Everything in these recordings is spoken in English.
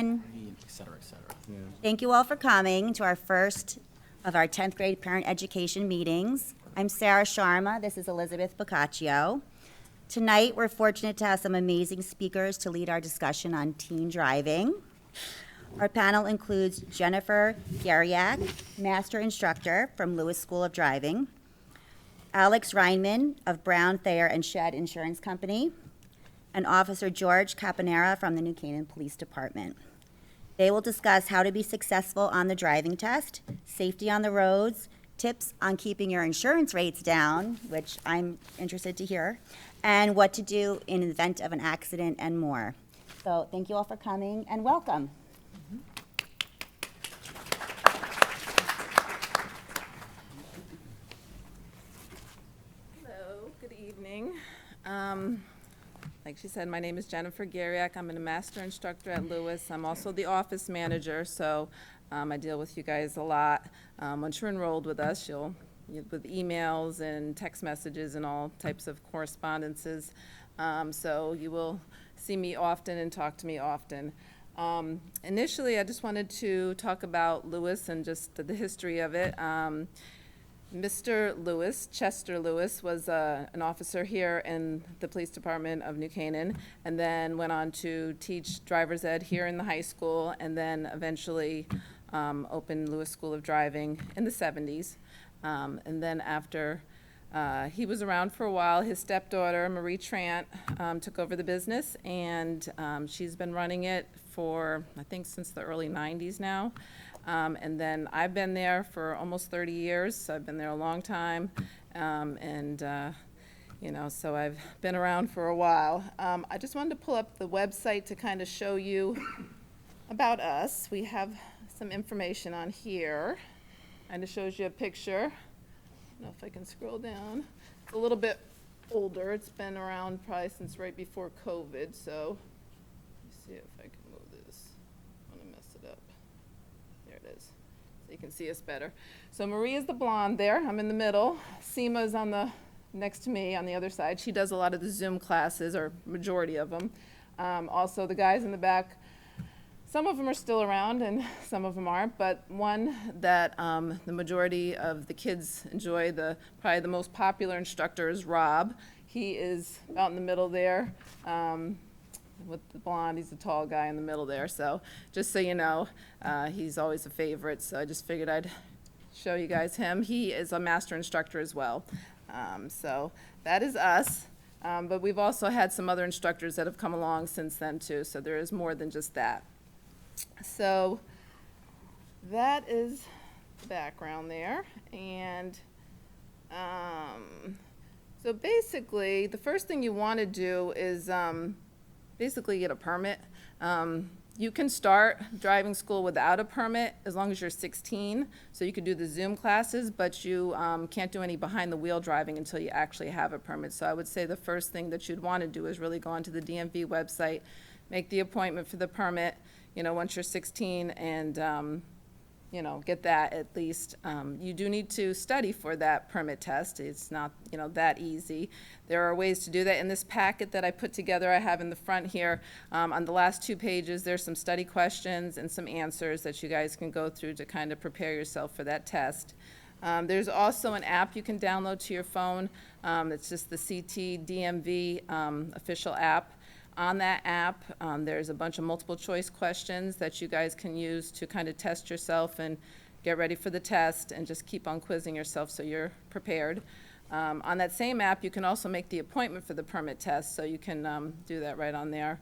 everyone. Et cetera, et cetera. Yeah. Thank you all for coming to our first of our 10th grade parent education meetings. I'm Sarah Sharma. This is Elizabeth Boccaccio. Tonight, we're fortunate to have some amazing speakers to lead our discussion on teen driving. Our panel includes Jennifer Garyak, Master Instructor from Lewis School of Driving, Alex Reinman of Brown, Thayer, and Shedd Insurance Company, and Officer George Caponera from the New Canaan Police Department. They will discuss how to be successful on the driving test, safety on the roads, tips on keeping your insurance rates down, which I'm interested to hear, and what to do in the event of an accident and more. So thank you all for coming and welcome. Hello, good evening. Like she said, my name is Jennifer Garyak. I'm a master instructor at Lewis. I'm also the office manager, so I deal with you guys a lot. Once you're enrolled with us, with emails and text messages and all types of correspondences. So you will see me often and talk to me often. Initially, I just wanted to talk about Lewis and just the history of it. Mr. Lewis, Chester Lewis, was an officer here in the Police Department of New Canaan, and then went on to teach driver's ed here in the high school, and then eventually opened Lewis School of Driving in the 70s. And then after he was around for a while, his stepdaughter, Marie Trant, took over the business, and she's been running it for, I think, since the early 90s now. And then I've been there for almost 30 years, so I've been there a long time, so I've been around for a while. I just wanted to pull up the website to kind of show you about us. We have some information on here, and it shows you a picture. I don't know if I can scroll down. It's a little bit older. It's been around probably since right before COVID, so let me see if I can move this. I don't want to mess it up. There it is. So you can see us better. So Marie is the blonde there. I'm in the middle. Seema is on the next to me on the other side. She does a lot of the Zoom classes, or majority of them. Also, the guys in the back, some of them are still around and some of them aren't, but one that the majority of the kids enjoy, probably the most popular instructor, is Rob. He is out in the middle there. With the blonde, he's a tall guy in the middle there, so just so you know, he's always a favorite, so I just figured I'd show you guys him. He is a master instructor as well. So that is us, but we've also had some other instructors that have come along since then too, so there is more than just that. So that is the background there, and so basically the first thing you want to do is basically get a permit. You can start driving school without a permit as long as you're 16, so you could do the Zoom classes, but you can't do any behind the wheel driving until you actually have a permit. So I would say the first thing that you'd want to do is really go onto the DMV website, make the appointment for the permit, once you're 16, and get that at least. You do need to study for that permit test. It's not, that easy. There are ways to do that. In this packet that I put together, I have in the front here, on the last 2 pages, there's some study questions and some answers that you guys can go through to kind of prepare yourself for that test. There's also an app you can download to your phone. It's just the CT DMV official app. On that app, there's a bunch of multiple choice questions that you guys can use to kind of test yourself and get ready for the test, and just keep on quizzing yourself so you're prepared. On that same app, you can also make the appointment for the permit test, so you can do that right on there.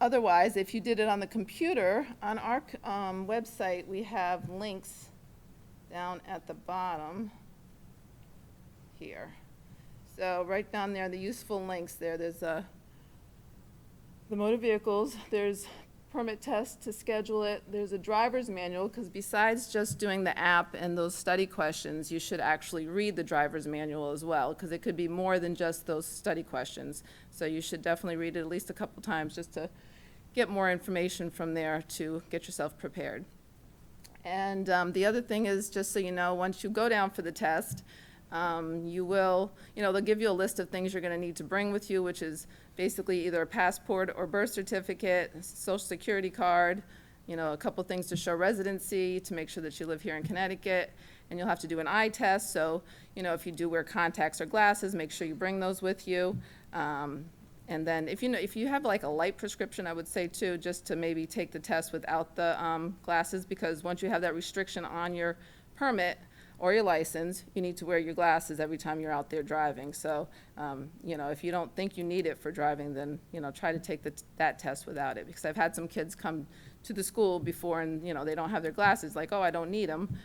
Otherwise, if you did it on the computer, on our website, we have links down at the bottom here. So right down there, the useful links there's the motor vehicles, there's permit test to schedule it, there's a driver's manual, because besides just doing the app and those study questions, you should actually read the driver's manual as well, because it could be more than just those study questions. So you should definitely read it at least a couple times just to get more information from there to get yourself prepared. And the other thing is, just so you know, once you go down for the test, You will, they'll give you a list of things you're going to need to bring with you, which is basically either a passport or birth certificate, social security card, a couple things to show residency to make sure that you live here in Connecticut. And you'll have to do an eye test. So, if you do wear contacts or glasses, make sure you bring those with you. And then if you have like a light prescription, I would say too, just to maybe take the test without the glasses, because once you have that restriction on your permit or your license, you need to wear your glasses every time you're out there driving. So, if you don't think you need it for driving, then, try to take that test without it. Because I've had some kids come to the school before and, they don't have their glasses, like, oh, I don't need them.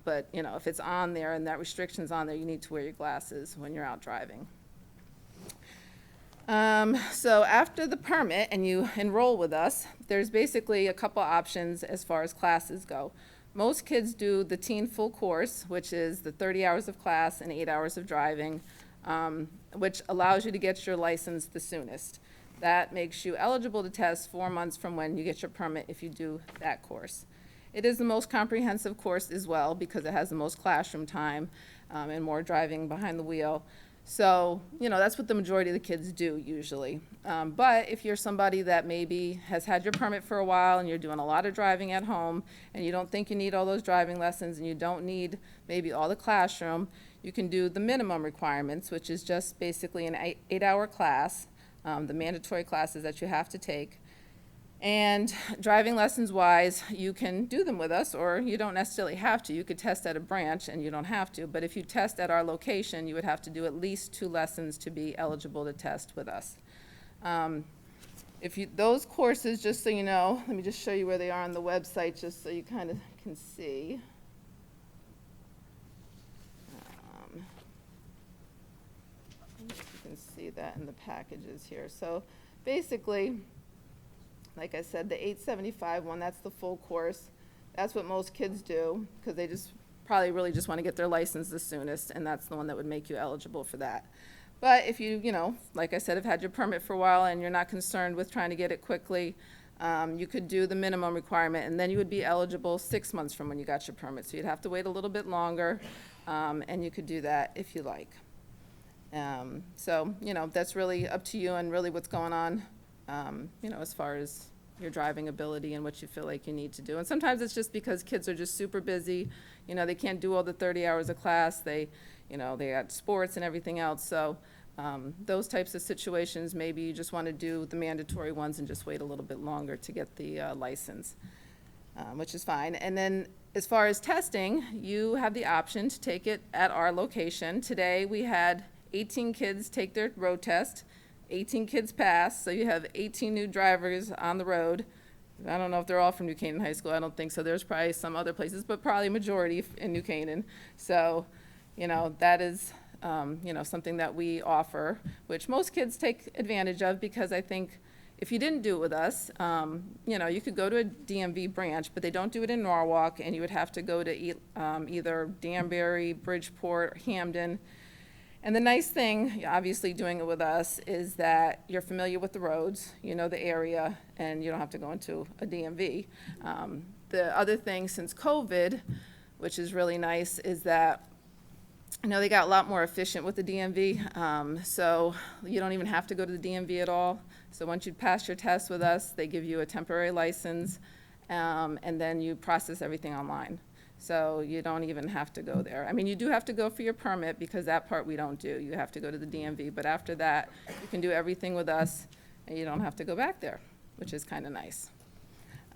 But, if it's on there and that restriction's on there, you need to wear your glasses when you're out driving. So after the permit and you enroll with us, there's basically a couple options as far as classes go. Most kids do the teen full course, which is the 30 hours of class and 8 hours of driving, which allows you to get your license the soonest. That makes you eligible to test 4 months from when you get your permit if you do that course. It is the most comprehensive course as well because it has the most classroom time and more driving behind the wheel. So, that's what the majority of the kids do usually. But if you're somebody that maybe has had your permit for a while and you're doing a lot of driving at home and you don't think you need all those driving lessons and you don't need maybe all the classroom, you can do the minimum requirements, which is just basically an 8-hour class, the mandatory classes that you have to take. And driving lessons wise, you can do them with us or you don't necessarily have to. You could test at a branch and you don't have to. But if you test at our location, you would have to do at least 2 lessons to be eligible to test with us. Those courses, just so you know, let me just show you where they are on the website just so you kind of can see. You can see that in the packages here. So basically, like I said, the 875 one, that's the full course. That's what most kids do because they just probably really just want to get their license the soonest, and that's the one that would make you eligible for that. But if you, like I said, have had your permit for a while and you're not concerned with trying to get it quickly, you could do the minimum requirement, and then you would be eligible 6 months from when you got your permit. So you'd have to wait a little bit longer, and you could do that if you like. So, that's really up to you and really what's going on. As far as your driving ability and what you feel like you need to do. And sometimes it's just because kids are just super busy. They can't do all the 30 hours of class. They got sports and everything else. So those types of situations, maybe you just want to do the mandatory ones and just wait a little bit longer to get the license, which is fine. And then as far as testing, you have the option to take it at our location. Today we had 18 kids take their road test. 18 kids passed, so you have 18 new drivers on the road. I don't know if they're all from New Canaan High School. I don't think so. There's probably some other places, but probably a majority in New Canaan. So, that is, something that we offer, which most kids take advantage of because I think if you didn't do it with us, you could go to a DMV branch, but they don't do it in Norwalk, and you would have to go to either Danbury, Bridgeport, Hamden. And the nice thing, obviously doing it with us, is that you're familiar with the roads, the area, and you don't have to go into a DMV. The other thing since COVID, which is really nice, is that they got a lot more efficient with the DMV, so you don't even have to go to the DMV at all. So once you pass your test with us, they give you a temporary license, and then you process everything online. So you don't even have to go there. I mean, you do have to go for your permit because that part we don't do. You have to go to the DMV. But after that, you can do everything with us, and you don't have to go back there, which is kind of nice.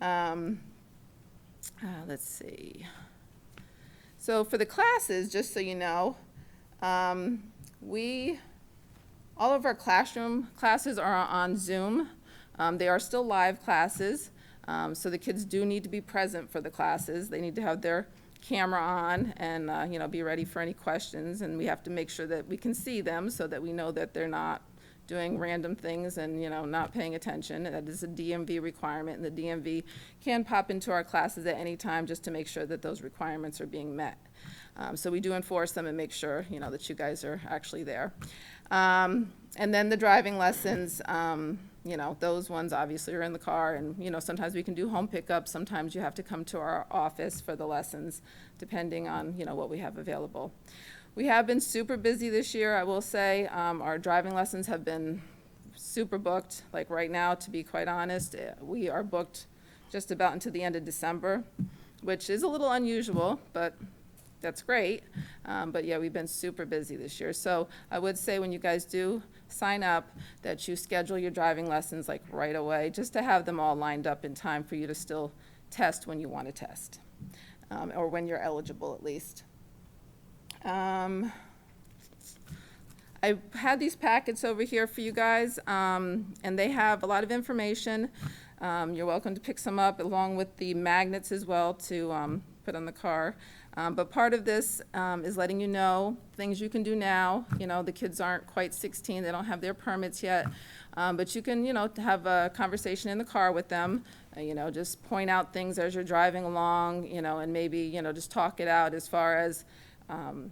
Let's see. So for the classes, just so you know, all of our classroom classes are on Zoom. They are still live classes. So the kids do need to be present for the classes. They need to have their camera on and, be ready for any questions. And we have to make sure that we can see them so that we know that they're not doing random things and, not paying attention. That is a DMV requirement, and the DMV can pop into our classes at any time just to make sure that those requirements are being met. So we do enforce them and make sure, that you guys are actually there. And then the driving lessons, those ones obviously are in the car, and, sometimes we can do home pickup. Sometimes you have to come to our office for the lessons, depending on, what we have available. We have been super busy this year, I will say. Our driving lessons have been super booked. Like right now, to be quite honest, we are booked just about into the end of December, which is a little unusual, but that's great. But yeah, we've been super busy this year. So I would say when you guys do sign up, that you schedule your driving lessons like right away, just to have them all lined up in time for you to still test when you want to test, or when you're eligible at least. I had these packets over here for you guys, and they have a lot of information. You're welcome to pick some up along with the magnets as well to put on the car. But part of this is letting you know things you can do now. You know, the kids aren't quite 16, they don't have their permits yet. But you can, you know, have a conversation in the car with them, you know, just point out things as you're driving along, you know, and maybe, you know, just talk it out as far as,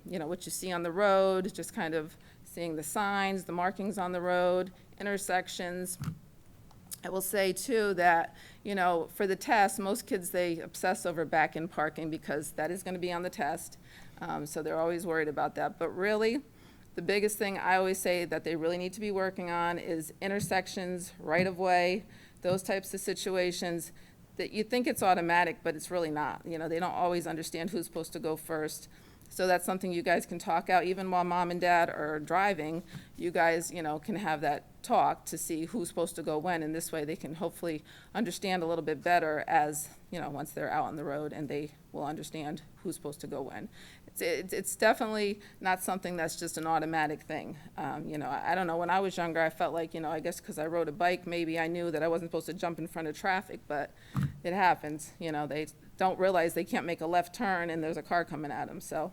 you know, what you see on the road, just kind of seeing the signs, the markings on the road, intersections. I will say too that, you know, for the test, most kids, they obsess over back-in parking because that is going to be on the test. So they're always worried about that. But really, the biggest thing I always say that they really need to be working on is intersections, right-of-way, those types of situations that you think it's automatic, but it's really not. You know, they don't always understand who's supposed to go first. So that's something you guys can talk out, even while mom and dad are driving, you guys, you know, can have that talk to see who's supposed to go when, and this way they can hopefully understand a little bit better as, you know, once they're out on the road, and they will understand who's supposed to go when. It's definitely not something that's just an automatic thing. You know, I don't know, when I was younger, I felt like, you know, I guess because I rode a bike, maybe I knew that I wasn't supposed to jump in front of traffic, but it happens. You know, they don't realize they can't make a left turn and there's a car coming at them. So,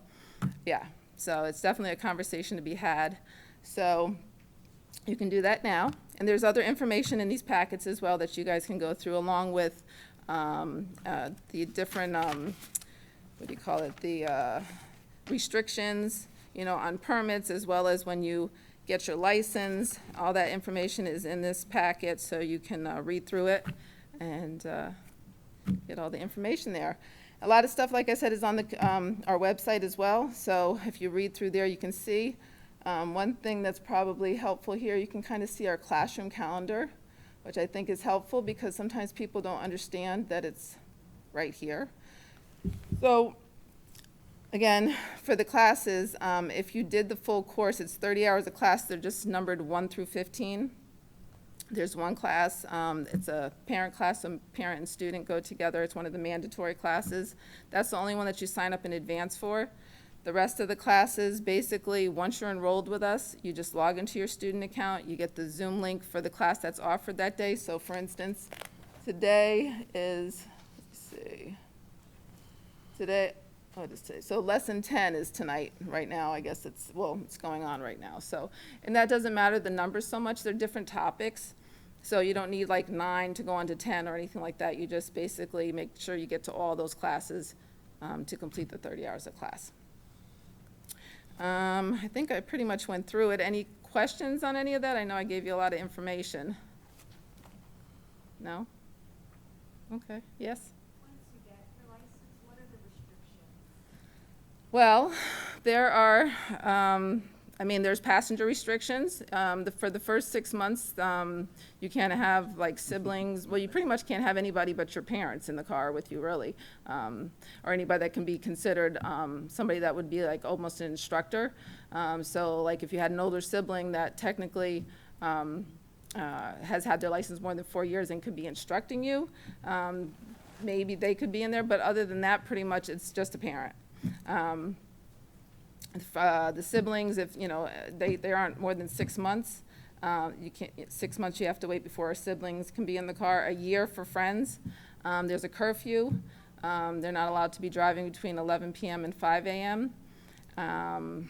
yeah, so it's definitely a conversation to be had. So you can do that now. And there's other information in these packets as well that you guys can go through, along with the different, what do you call it, the restrictions, you know, on permits, as well as when you get your license. All that information is in this packet, so you can read through it and get all the information there. A lot of stuff, like I said, is on the our website as well, so if you read through there, you can see. One thing that's probably helpful here, you can kind of see our classroom calendar, which I think is helpful because sometimes people don't understand that it's right here. So, again, for the classes, if you did the full course, it's 30 hours of class. They're just numbered 1 through 15. There's one class, it's a parent class, so parent and student go together. It's one of the mandatory classes. That's the only one that you sign up in advance for. The rest of the classes, basically, once you're enrolled with us, you just log into your student account. You get the Zoom link for the class that's offered that day. So, for instance, today is, let's see, today, what is today? So lesson 10 is tonight, right now. I guess it's, well, it's going on right now. So, and that doesn't matter the numbers so much. They're different topics. So you don't need like 9 to go on to 10 or anything like that. You just basically make sure you get to all those classes to complete the 30 hours of class. I think I pretty much went through it. Any questions on any of that? I know I gave you a lot of information. No? Okay, yes? Well, there are, I mean, there's passenger restrictions. For the first 6 months, you can't have like siblings. Well, you pretty much can't have anybody but your parents in the car with you, really, or anybody that can be considered somebody that would be like almost an instructor. So, like if you had an older sibling that technically has had their license more than 4 years and could be instructing you, maybe they could be in there. But other than that, pretty much it's just a parent. The siblings, if you know they aren't more than 6 months, you can't. 6 months you have to wait before our siblings can be in the car. A year for friends. There's a curfew. They're not allowed to be driving between 11 p.m. and 5 a.m. And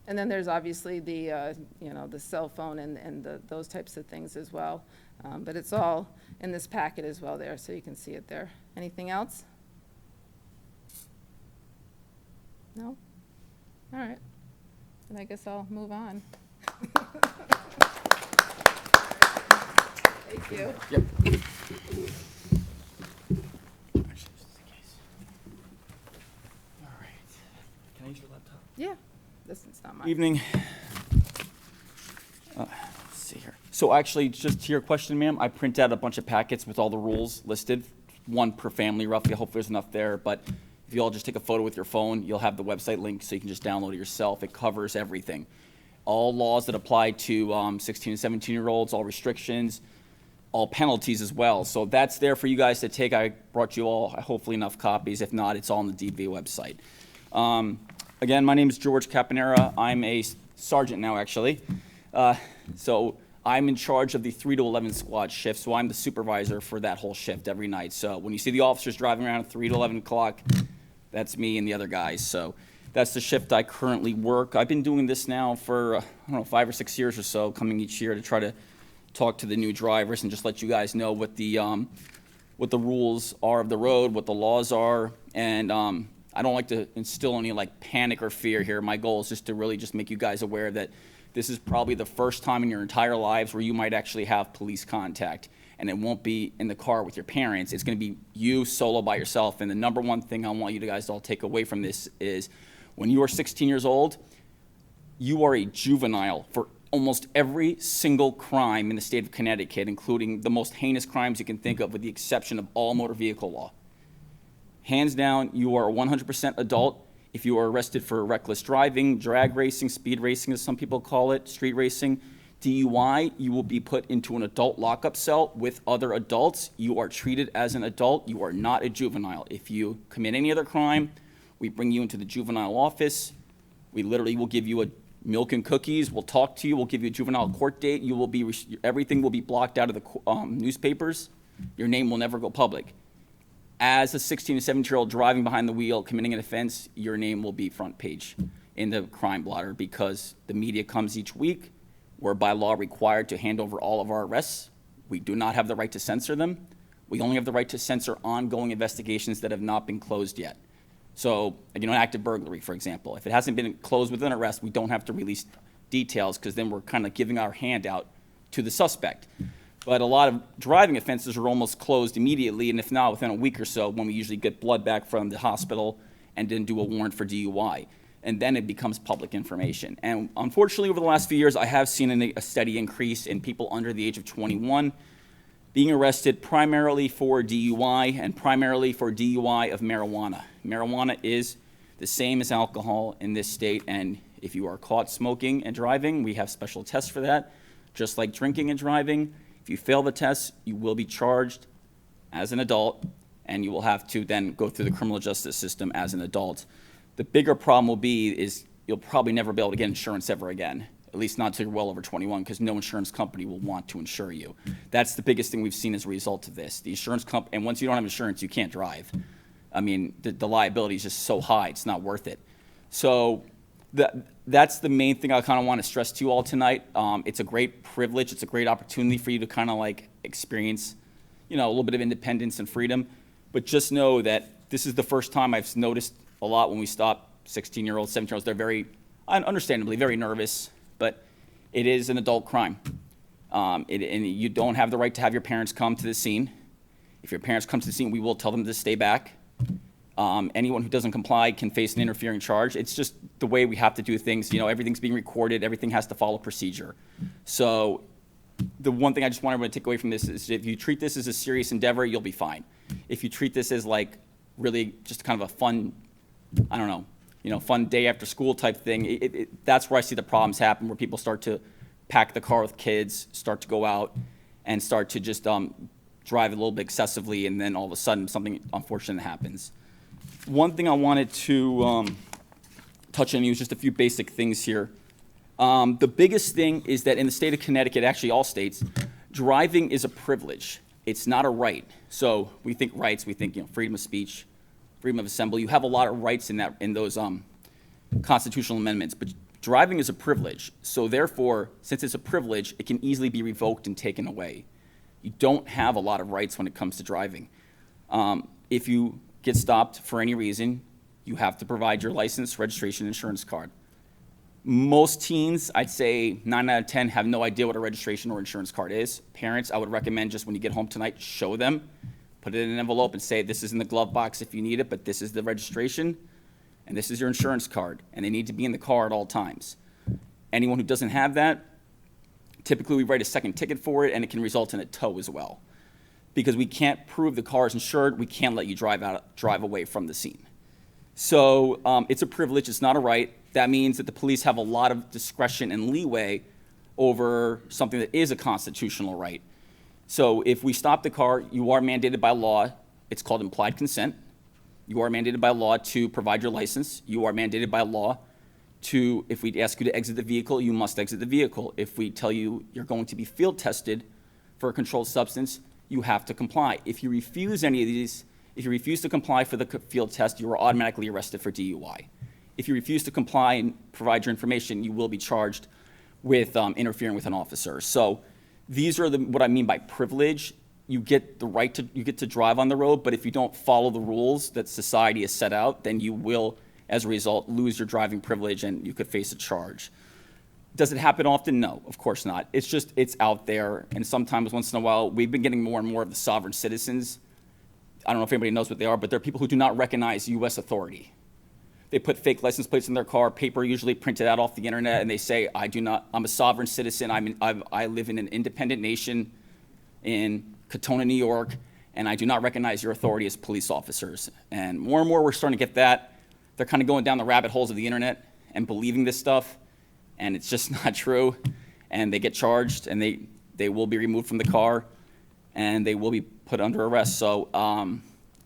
then there's obviously the you know, the cell phone and those types of things as well. But it's all in this packet as well there, so you can see it there. Anything else? No? All right. Then I guess I'll move on. Thank you. Yep. All right. Can I use your laptop? Yeah, this is mind. Evening. Let's see here. So actually, just to your question, ma'am, I print out a bunch of packets with all the rules listed, one per family roughly. I hope there's enough there, but if you all just take a photo with your phone, you'll have the website link so you can just download it yourself. It covers everything. All laws that apply to 16 and 17-year-olds, all restrictions, all penalties as well. So that's there for you guys to take. I brought you all hopefully enough copies. If not, it's all on the DV website. Again, my name is George Caponera. I'm a sergeant now, actually. So I'm in charge of the 3 to 11 squad shift, so I'm the supervisor for that whole shift every night. So when you see the officers driving around at 3 to 11 o'clock, that's me and the other guys. So that's the shift I currently work. I've been doing this now for, I don't know, 5 or 6 years or so, coming each year to try to talk to the new drivers and just let you guys know what the rules are of the road, what the laws are, and I don't like to instill any like panic or fear here. My goal is just to really just make you guys aware that this is probably the first time in your entire lives where you might actually have police contact, and it won't be in the car with your parents. It's going to be you solo by yourself. And the number one thing I want you guys to all take away from this is when you are 16 years old, you are a juvenile for almost every single crime in the state of Connecticut, including the most heinous crimes you can think of, with the exception of all motor vehicle law. Hands down, you are 100% adult. If you are arrested for reckless driving, drag racing, speed racing, as some people call it, street racing, DUI, you will be put into an adult lockup cell with other adults. You are treated as an adult. You are not a juvenile. If you commit any other crime, we bring you into the juvenile office. We literally will give you a milk and cookies. We'll talk to you. We'll give you a juvenile court date. You will be, everything will be blocked out of the newspapers. Your name will never go public. As a 16 to 17-year-old driving behind the wheel, committing an offense, your name will be front page in the crime blotter because the media comes each week. We're by law required to hand over all of our arrests. We do not have the right to censor them. We only have the right to censor ongoing investigations that have not been closed yet. So, an active burglary, for example, if it hasn't been closed with an arrest, we don't have to release details because then we're kind of giving our hand out to the suspect. But a lot of driving offenses are almost closed immediately, and if not, within a week or so, when we usually get blood back from the hospital and then do a warrant for DUI. And then it becomes public information. And unfortunately, over the last few years, I have seen a steady increase in people under the age of 21 being arrested primarily for DUI and primarily for DUI of marijuana. Marijuana is the same as alcohol in this state, and if you are caught smoking and driving, we have special tests for that. Just like drinking and driving, if you fail the test, you will be charged as an adult, and you will have to then go through the criminal justice system as an adult. The bigger problem will be is you'll probably never be able to get insurance ever again, at least not until you're well over 21, because no insurance company will want to insure you. That's the biggest thing we've seen as a result of this. The insurance company, and once you don't have insurance, you can't drive. I mean, the liability is just so high, it's not worth it. So that's the main thing I kind of want to stress to you all tonight. It's a great privilege. It's a great opportunity for you to kind of like experience, a little bit of independence and freedom. But just know that this is the first time I've noticed a lot when we stop 16-year-olds, 17-year-olds. They're very, understandably, very nervous, but it is an adult crime. And you don't have the right to have your parents come to the scene. If your parents come to the scene, we will tell them to stay back. Anyone who doesn't comply can face an interfering charge. It's just the way we have to do things. Everything's being recorded. Everything has to follow procedure. So the one thing I just want everyone to take away from this is if you treat this as a serious endeavor, you'll be fine. If you treat this as like really just kind of a fun, fun day after school type thing, that's where I see the problems happen, where people start to pack the car with kids, start to go out, and start to just drive a little bit excessively, and then all of a sudden something unfortunate happens. One thing I wanted to touch on was just a few basic things here. The biggest thing is that in the state of Connecticut, actually all states, driving is a privilege. It's not a right. So we think rights, we think freedom of speech, freedom of assembly. You have a lot of rights in those constitutional amendments, but driving is a privilege. So therefore, since it's a privilege, it can easily be revoked and taken away. You don't have a lot of rights when it comes to driving. If you get stopped for any reason, you have to provide your license, registration, insurance card. Most teens, I'd say 9 out of 10, have no idea what a registration or insurance card is. Parents, I would recommend just when you get home tonight, show them, put it in an envelope and say, this is in the glove box if you need it, but this is the registration, and this is your insurance card, and they need to be in the car at all times. Anyone who doesn't have that, typically we write a second ticket for it, and it can result in a tow as well. Because we can't prove the car is insured, we can't let you drive away from the scene. So it's a privilege, it's not a right. That means that the police have a lot of discretion and leeway over something that is a constitutional right. So if we stop the car, you are mandated by law. It's called implied consent. You are mandated by law to provide your license. You are mandated by law to, if we ask you to exit the vehicle, you must exit the vehicle. If we tell you you're going to be field tested for a controlled substance, you have to comply. If you refuse any of these, if you refuse to comply for the field test, you are automatically arrested for DUI. If you refuse to comply and provide your information, you will be charged with interfering with an officer. So these are what I mean by privilege. You get the right to, you get to drive on the road, but if you don't follow the rules that society has set out, then you will, as a result, lose your driving privilege and you could face a charge. Does it happen often? No, of course not. It's just, it's out there, and sometimes once in a while, we've been getting more and more of the sovereign citizens. I don't know if anybody knows what they are, but they're people who do not recognize U.S. authority. They put fake license plates in their car, paper usually printed out off the internet, and they say, I'm a sovereign citizen, I live in an independent nation in Katona, New York, and I do not recognize your authority as police officers. And more we're starting to get that. They're kind of going down the rabbit holes of the internet and believing this stuff, and it's just not true. And they get charged, and they will be removed from the car, and they will be put under arrest. So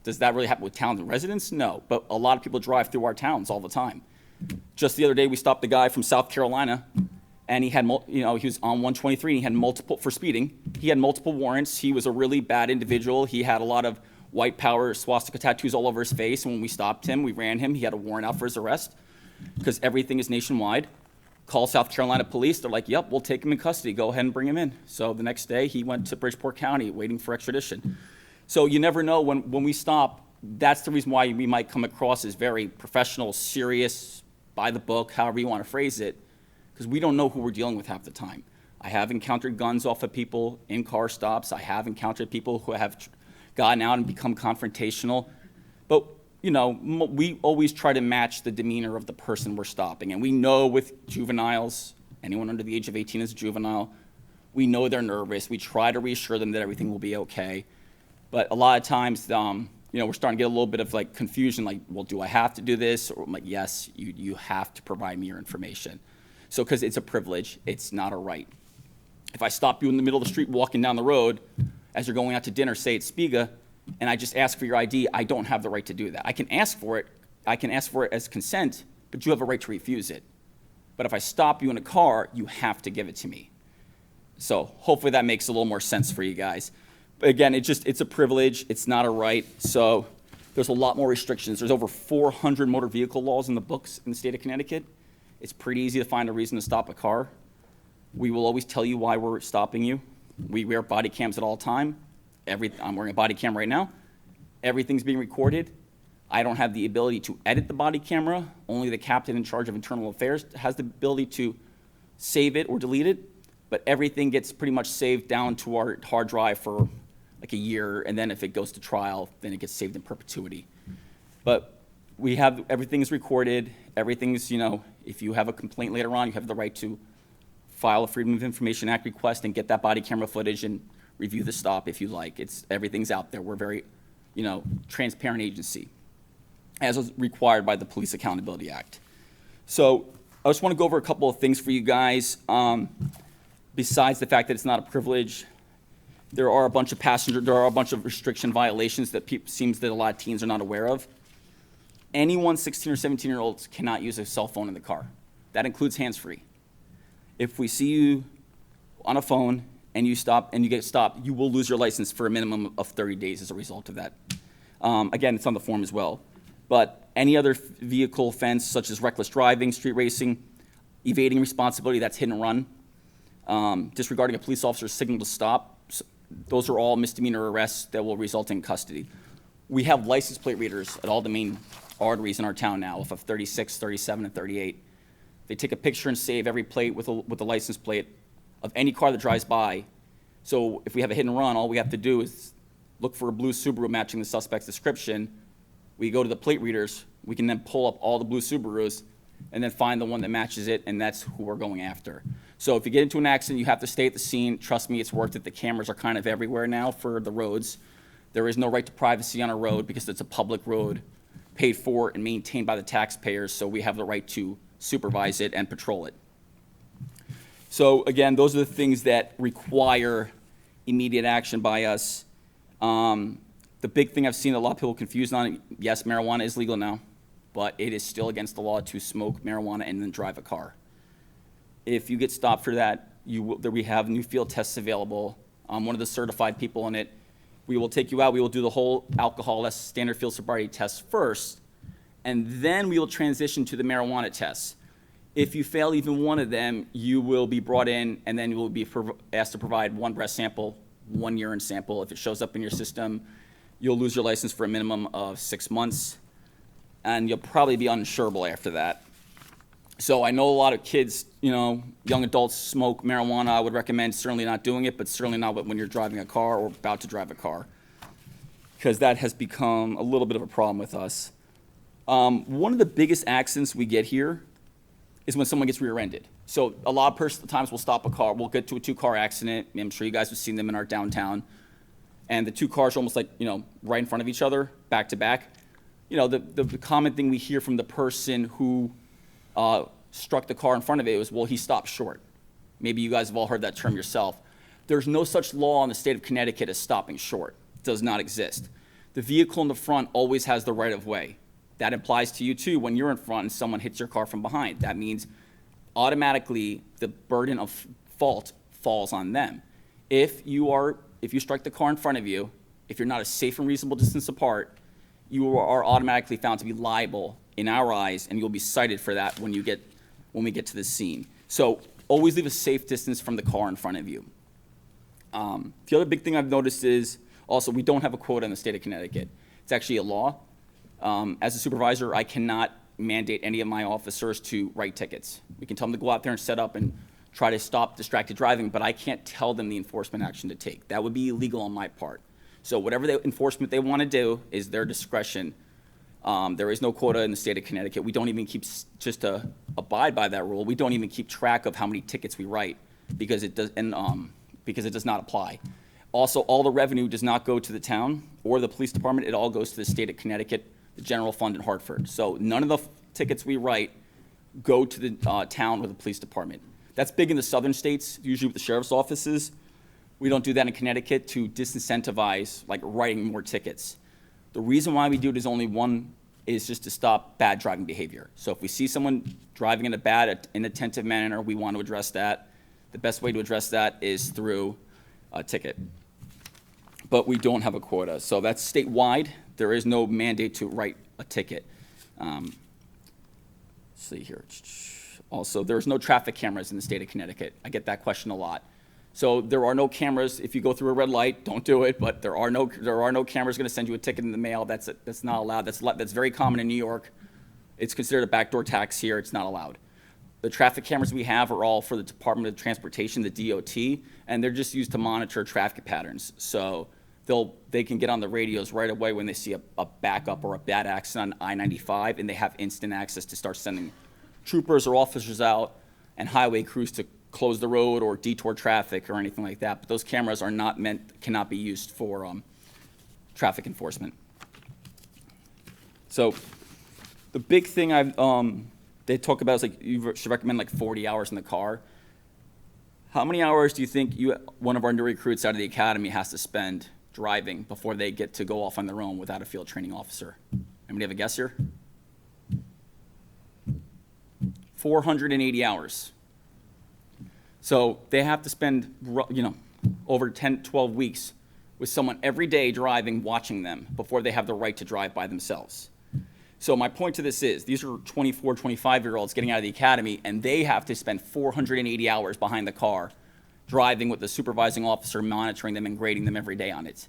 does that really happen with towns and residents? No, but a lot of people drive through our towns all the time. Just the other day, we stopped a guy from South Carolina, and he had, he was on 123, and he had multiple, for speeding, he had multiple warrants. He was a really bad individual. He had a lot of white power swastika tattoos all over his face, and when we stopped him, we ran him, he had a warrant out for his arrest, because everything is nationwide. Call South Carolina police, they're like, yep, we'll take him in custody, go ahead and bring him in. So the next day, he went to Bridgeport County waiting for extradition. So you never know when we stop. That's the reason why we might come across as very professional, serious, by the book, however you want to phrase it, because we don't know who we're dealing with half the time. I have encountered guns off of people in car stops. I have encountered people who have gotten out and become confrontational. But, we always try to match the demeanor of the person we're stopping. And we know with juveniles, anyone under the age of 18 is a juvenile, we know they're nervous. We try to reassure them that everything will be okay. But a lot of times, we're starting to get a little bit of like confusion, like, well, do I have to do this? Or I'm like, yes, you have to provide me your information. So, because it's a privilege, it's not a right. If I stop you in the middle of the street walking down the road, as you're going out to dinner, say it's Spiga, and I just ask for your ID, I don't have the right to do that. I can ask for it as consent, but you have a right to refuse it. But if I stop you in a car, you have to give it to me. So hopefully that makes a little more sense for you guys. But again, it's a privilege, it's not a right. So there's a lot more restrictions. There's over 400 motor vehicle laws in the books in the state of Connecticut. It's pretty easy to find a reason to stop a car. We will always tell you why we're stopping you. We wear body cams at all time. I'm wearing a body cam right now. Everything's being recorded. I don't have the ability to edit the body camera. Only the captain in charge of internal affairs has the ability to save it or delete it. But everything gets pretty much saved down to our hard drive for like a year, and then if it goes to trial, then it gets saved in perpetuity. But everything's recorded. Everything's, if you have a complaint later on, you have the right to file a Freedom of Information Act request and get that body camera footage and review the stop if you like. Everything's out there. We're very, transparent agency, as is required by the Police Accountability Act. So I just want to go over a couple of things for you guys. Besides the fact that it's not a privilege, there are a bunch of restriction violations that seems that a lot of teens are not aware of. Anyone 16 or 17-year-olds cannot use a cell phone in the car. That includes hands-free. If we see you on a phone and you stop and you get stopped, you will lose your license for a minimum of 30 days as a result of that. Again, it's on the form as well. But any other vehicle offense, such as reckless driving, street racing, evading responsibility, that's hit and run, disregarding a police officer's signal to stop, those are all misdemeanor arrests that will result in custody. We have license plate readers at all the main arteries in our town now, off of 36, 37, and 38. They take a picture and save every plate with a license plate of any car that drives by. So if we have a hit and run, all we have to do is look for a blue Subaru matching the suspect's description. We go to the plate readers. We can then pull up all the blue Subarus, and then find the one that matches it, and that's who we're going after. So if you get into an accident, you have to stay at the scene. Trust me, it's worth it. The cameras are kind of everywhere now for the roads. There is no right to privacy on a road because it's a public road paid for and maintained by the taxpayers, so we have the right to supervise it and patrol it. So again, those are the things that require immediate action by us. The big thing I've seen a lot of people confused on, yes, marijuana is legal now, but it is still against the law to smoke marijuana and then drive a car. If you get stopped for that, we have new field tests available. I'm one of the certified people in it. We will take you out. We will do the whole alcohol, that's standard field sobriety test first, and then we will transition to the marijuana tests. If you fail even one of them, you will be brought in, and then you will be asked to provide one breath sample, one urine sample. If it shows up in your system, you'll lose your license for a minimum of 6 months, and you'll probably be uninsurable after that. So I know a lot of kids, young adults smoke marijuana. I would recommend certainly not doing it, but certainly not when you're driving a car or about to drive a car, because that has become a little bit of a problem with us. One of the biggest accidents we get here is when someone gets rear-ended. So a lot of times we'll stop a car, we'll get to a two-car accident. I'm sure you guys have seen them in our downtown. And the two cars are almost like, right in front of each other, back to back. The common thing we hear from the person who struck the car in front of it was, well, he stopped short. Maybe you guys have all heard that term yourself. There's no such law in the state of Connecticut as stopping short. It does not exist. The vehicle in the front always has the right of way. That applies to you too when you're in front and someone hits your car from behind. That means automatically the burden of fault falls on them. If you strike the car in front of you, if you're not a safe and reasonable distance apart, you are automatically found to be liable in our eyes, and you'll be cited for that when we get to the scene. So always leave a safe distance from the car in front of you. The other big thing I've noticed is also we don't have a quota in the state of Connecticut. It's actually a law. As a supervisor, I cannot mandate any of my officers to write tickets. We can tell them to go out there and set up and try to stop distracted driving, but I can't tell them the enforcement action to take. That would be illegal on my part. So whatever the enforcement they want to do is their discretion. There is no quota in the state of Connecticut. We don't even keep, just to abide by that rule, we don't even keep track of how many tickets we write because it does not apply. Also, all the revenue does not go to the town or the police department. It all goes to the state of Connecticut, the general fund in Hartford. So none of the tickets we write go to the town or the police department. That's big in the southern states, usually with the sheriff's offices. We don't do that in Connecticut to disincentivize writing more tickets. The reason why we do it is only one, is just to stop bad driving behavior. So if we see someone driving in a bad, inattentive manner, we want to address that. The best way to address that is through a ticket. But we don't have a quota. So that's statewide. There is no mandate to write a ticket. Let's see here. Also, there's no traffic cameras in the state of Connecticut. I get that question a lot. So there are no cameras. If you go through a red light, don't do it. But there are no cameras going to send you a ticket in the mail. That's not allowed. That's very common in New York. It's considered a backdoor tax here. It's not allowed. The traffic cameras we have are all for the Department of Transportation, the DOT, and they're just used to monitor traffic patterns. So they can get on the radios right away when they see a backup or a bad accident on I-95, and they have instant access to start sending troopers or officers out and highway crews to close the road or detour traffic or anything like that. But those cameras cannot be used for traffic enforcement. So the big thing they talk about is you should recommend 40 hours in the car. How many hours do you think one of our new recruits out of the academy has to spend driving before they get to go off on their own without a field training officer? Anybody have a guess here? 480 hours. So they have to spend, over 10, 12 weeks with someone every day driving, watching them before they have the right to drive by themselves. So my point to this is, these are 24, 25-year-olds getting out of the academy, and they have to spend 480 hours behind the car driving with the supervising officer monitoring them and grading them every day on it.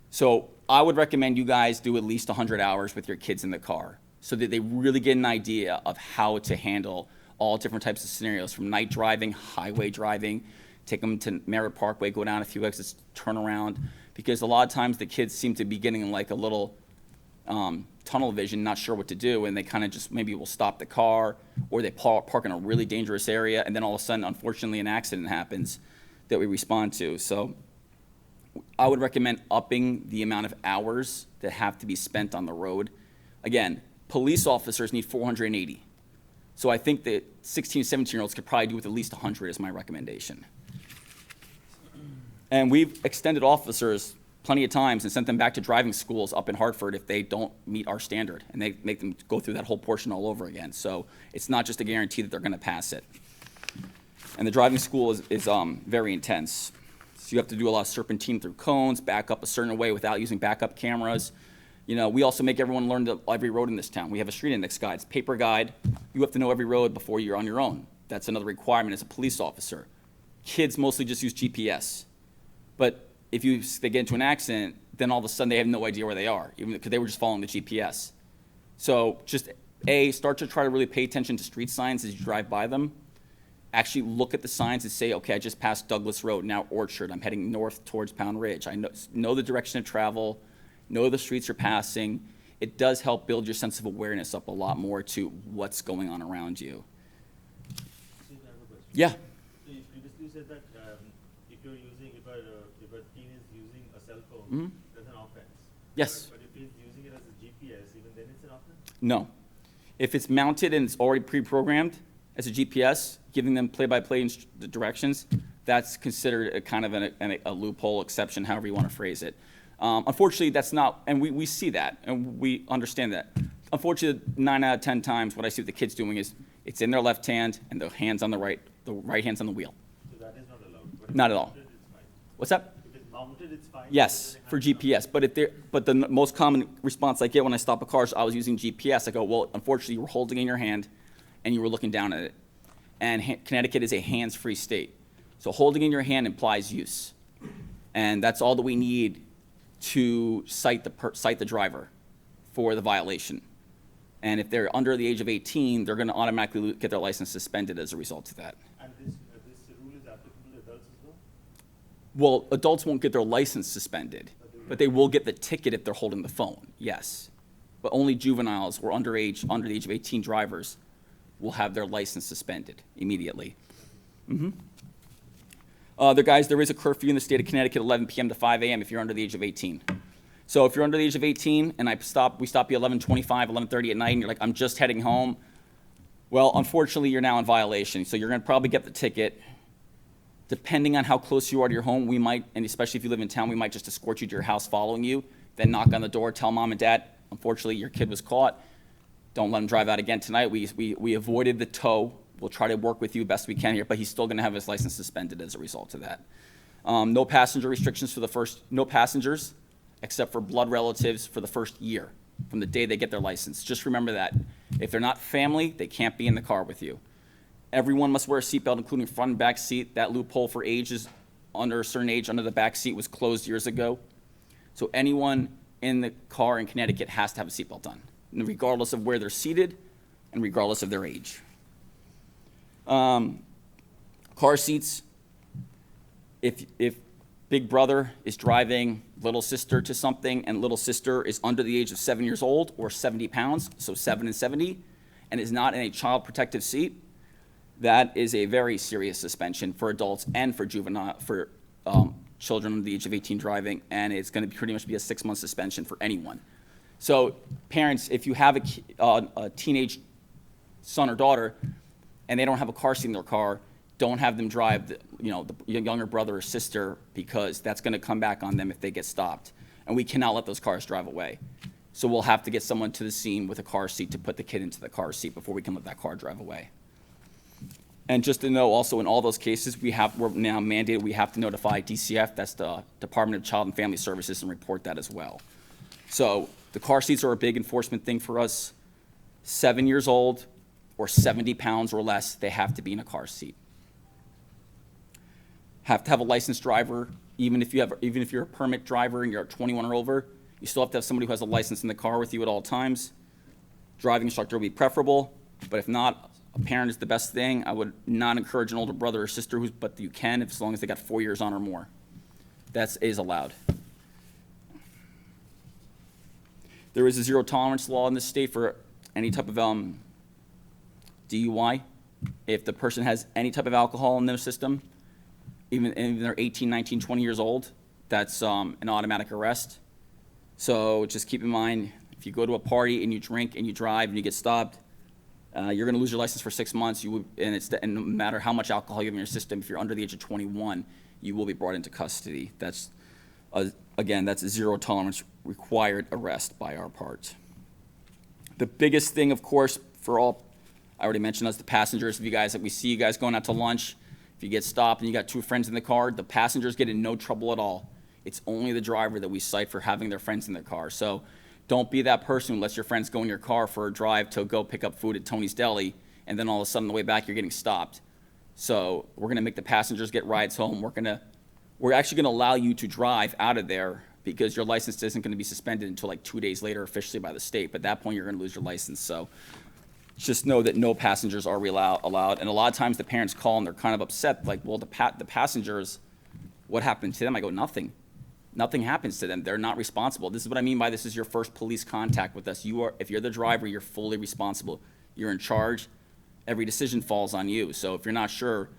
So I would recommend you guys do at least 100 hours with your kids in the car so that they really get an idea of how to handle all different types of scenarios, from night driving, highway driving, take them to Merritt Parkway, go down a few exits, turn around, because a lot of times the kids seem to be getting a little tunnel vision, not sure what to do, and they kind of just maybe will stop the car, or they park in a really dangerous area, and then all of a sudden, unfortunately, an accident happens that we respond to. So I would recommend upping the amount of hours that have to be spent on the road. Again, police officers need 480. So I think that 16, 17-year-olds could probably do with at least 100 is my recommendation. And we've extended officers plenty of times and sent them back to driving schools up in Hartford if they don't meet our standard, and they make them go through that whole portion all over again. So it's not just a guarantee that they're going to pass it. And the driving school is very intense. So you have to do a lot of serpentine through cones, back up a certain way without using backup cameras. You know, we also make everyone learn every road in this town. We have a street index guide, it's a paper guide. You have to know every road before you're on your own. That's another requirement as a police officer. Kids mostly just use GPS. But if they get into an accident, then all of a sudden they have no idea where they are, even because they were just following the GPS. So just start to try to really pay attention to street signs as you drive by them. Actually look at the signs and say, okay, I just passed Douglas Road, now Orchard. I'm heading north towards Pound Ridge. I know the direction of travel, know the streets you're passing. It does help build your sense of awareness up a lot more to what's going on around you. Yeah. So you previously said that if a teen is using a cell phone, that's an offense. Yes. But if he's using it as a GPS, even then it's an offense? No. If it's mounted and it's already pre-programmed as a GPS, giving them play-by-play directions, that's considered a kind of a loophole exception, however you want to phrase it. Unfortunately, that's not, and we see that, and we understand that. Unfortunately, 9 out of 10 times, what I see what the kids doing is it's in their left hand and the hand's on the right hand's on the wheel. So that is not allowed? But if Not it's at all. mounted, it's fine. What's that? If it's mounted, it's fine? Yes, for GPS. But the most common response I get when I stop a car is I was using GPS. I go, well, unfortunately, you were holding it in your hand and you were looking down at it. And Connecticut is a hands-free state. So holding in your hand implies use. And that's all that we need to cite the driver for the violation. And if they're under the age of 18, they're going to automatically get their license suspended as a result of that. And this rule is applicable to adults as well? Well, adults won't get their license suspended, but they will get the ticket if they're holding the phone, yes. But only juveniles or under the age of 18 drivers will have their license suspended immediately. There is a curfew in the state of Connecticut, 11 p.m. to 5 a.m. if you're under the age of 18. So if you're under the age of 18 and we stop you 11:25, 11:30 at night, and you're like, I'm just heading home, well, unfortunately, you're now in violation. So you're going to probably get the ticket. Depending on how close you are to your home, we might, and especially if you live in town, we might just escort you to your house following you, then knock on the door, tell mom and dad, unfortunately, your kid was caught. Don't let him drive out again tonight. We avoided the tow. We'll try to work with you best we can here, but he's still going to have his license suspended as a result of that. No passenger restrictions no passengers except for blood relatives for the first year from the day they get their license. Just remember that. If they're not family, they can't be in the car with you. Everyone must wear a seatbelt, including front and back seat. That loophole for ages under a certain age under the back seat was closed years ago. So anyone in the car in Connecticut has to have a seatbelt on, regardless of where they're seated and regardless of their age. Car seats, if big brother is driving little sister to something and little sister is under the age of 7 years old or 70 pounds, so 7 and 70, and is not in a child protective seat, that is a very serious suspension for adults and for children under the age of 18 driving, and it's going to pretty much be a 6-month suspension for anyone. So parents, if you have a teenage son or daughter and they don't have a car seat in their car, don't have them drive the younger brother or sister, because that's going to come back on them if they get stopped. And we cannot let those cars drive away. So we'll have to get someone to the scene with a car seat to put the kid into the car seat before we can let that car drive away. And just to know also, in all those cases, we're now mandated, we have to notify DCF, that's the Department of Child and Family Services, and report that as well. So the car seats are a big enforcement thing for us. 7 years old or 70 pounds or less, they have to be in a car seat. Have to have a licensed driver, even if you're a permit driver and you're 21 or over, you still have to have somebody who has a license in the car with you at all times. Driving instructor would be preferable, but if not, a parent is the best thing. I would not encourage an older brother or sister, but you can, as long as they got 4 years on or more. That is allowed. There is a zero tolerance law in this state for any type of DUI. If the person has any type of alcohol in their system, even if they're 18, 19, 20 years old, that's an automatic arrest. So just keep in mind, if you go to a party and you drink and you drive and you get stopped, you're going to lose your license for 6 months. And no matter how much alcohol you have in your system, if you're under the age of 21, you will be brought into custody. That's, again, that's a zero tolerance required arrest by our part. The biggest thing, of course, for all, I already mentioned, us, the passengers. If you guys, if we see you guys going out to lunch, if you get stopped and you got 2 friends in the car, the passengers get in no trouble at all. It's only the driver that we cite for having their friends in their car. So don't be that person who lets your friends go in your car for a drive to go pick up food at Tony's Deli, and then all of a sudden on the way back you're getting stopped. So we're gonna make the passengers get rides home. We're actually gonna allow you to drive out of there because your license isn't gonna be suspended until like 2 days later officially by the state. But at that point you're gonna lose your license. So just know that no passengers are allowed. And a lot of times the parents call and they're kind of upset, like, well, the passengers, what happened to them? I go, nothing. Nothing happens to them. They're not responsible. This is what I mean by this is your first police contact with us. If you're the driver, you're fully responsible. You're in charge. Every decision falls on you. So if you're not sure,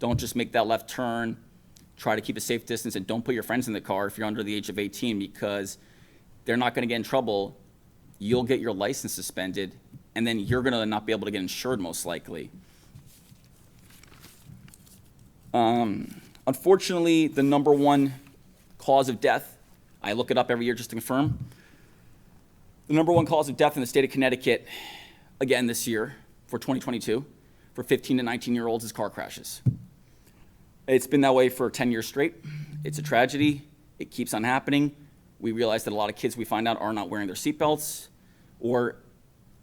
don't just make that left turn. Try to keep a safe distance, and don't put your friends in the car if you're under the age of 18, because they're not going to get in trouble. You'll get your license suspended, and then you're going to not be able to get insured most likely. Unfortunately, the number one cause of death, I look it up every year just to confirm. The number one cause of death in the state of Connecticut, again this year, for 2022, for 15 to 19-year-olds is car crashes. It's been that way for 10 years straight. It's a tragedy. It keeps on happening. We realize that a lot of kids we find out are not wearing their seatbelts, or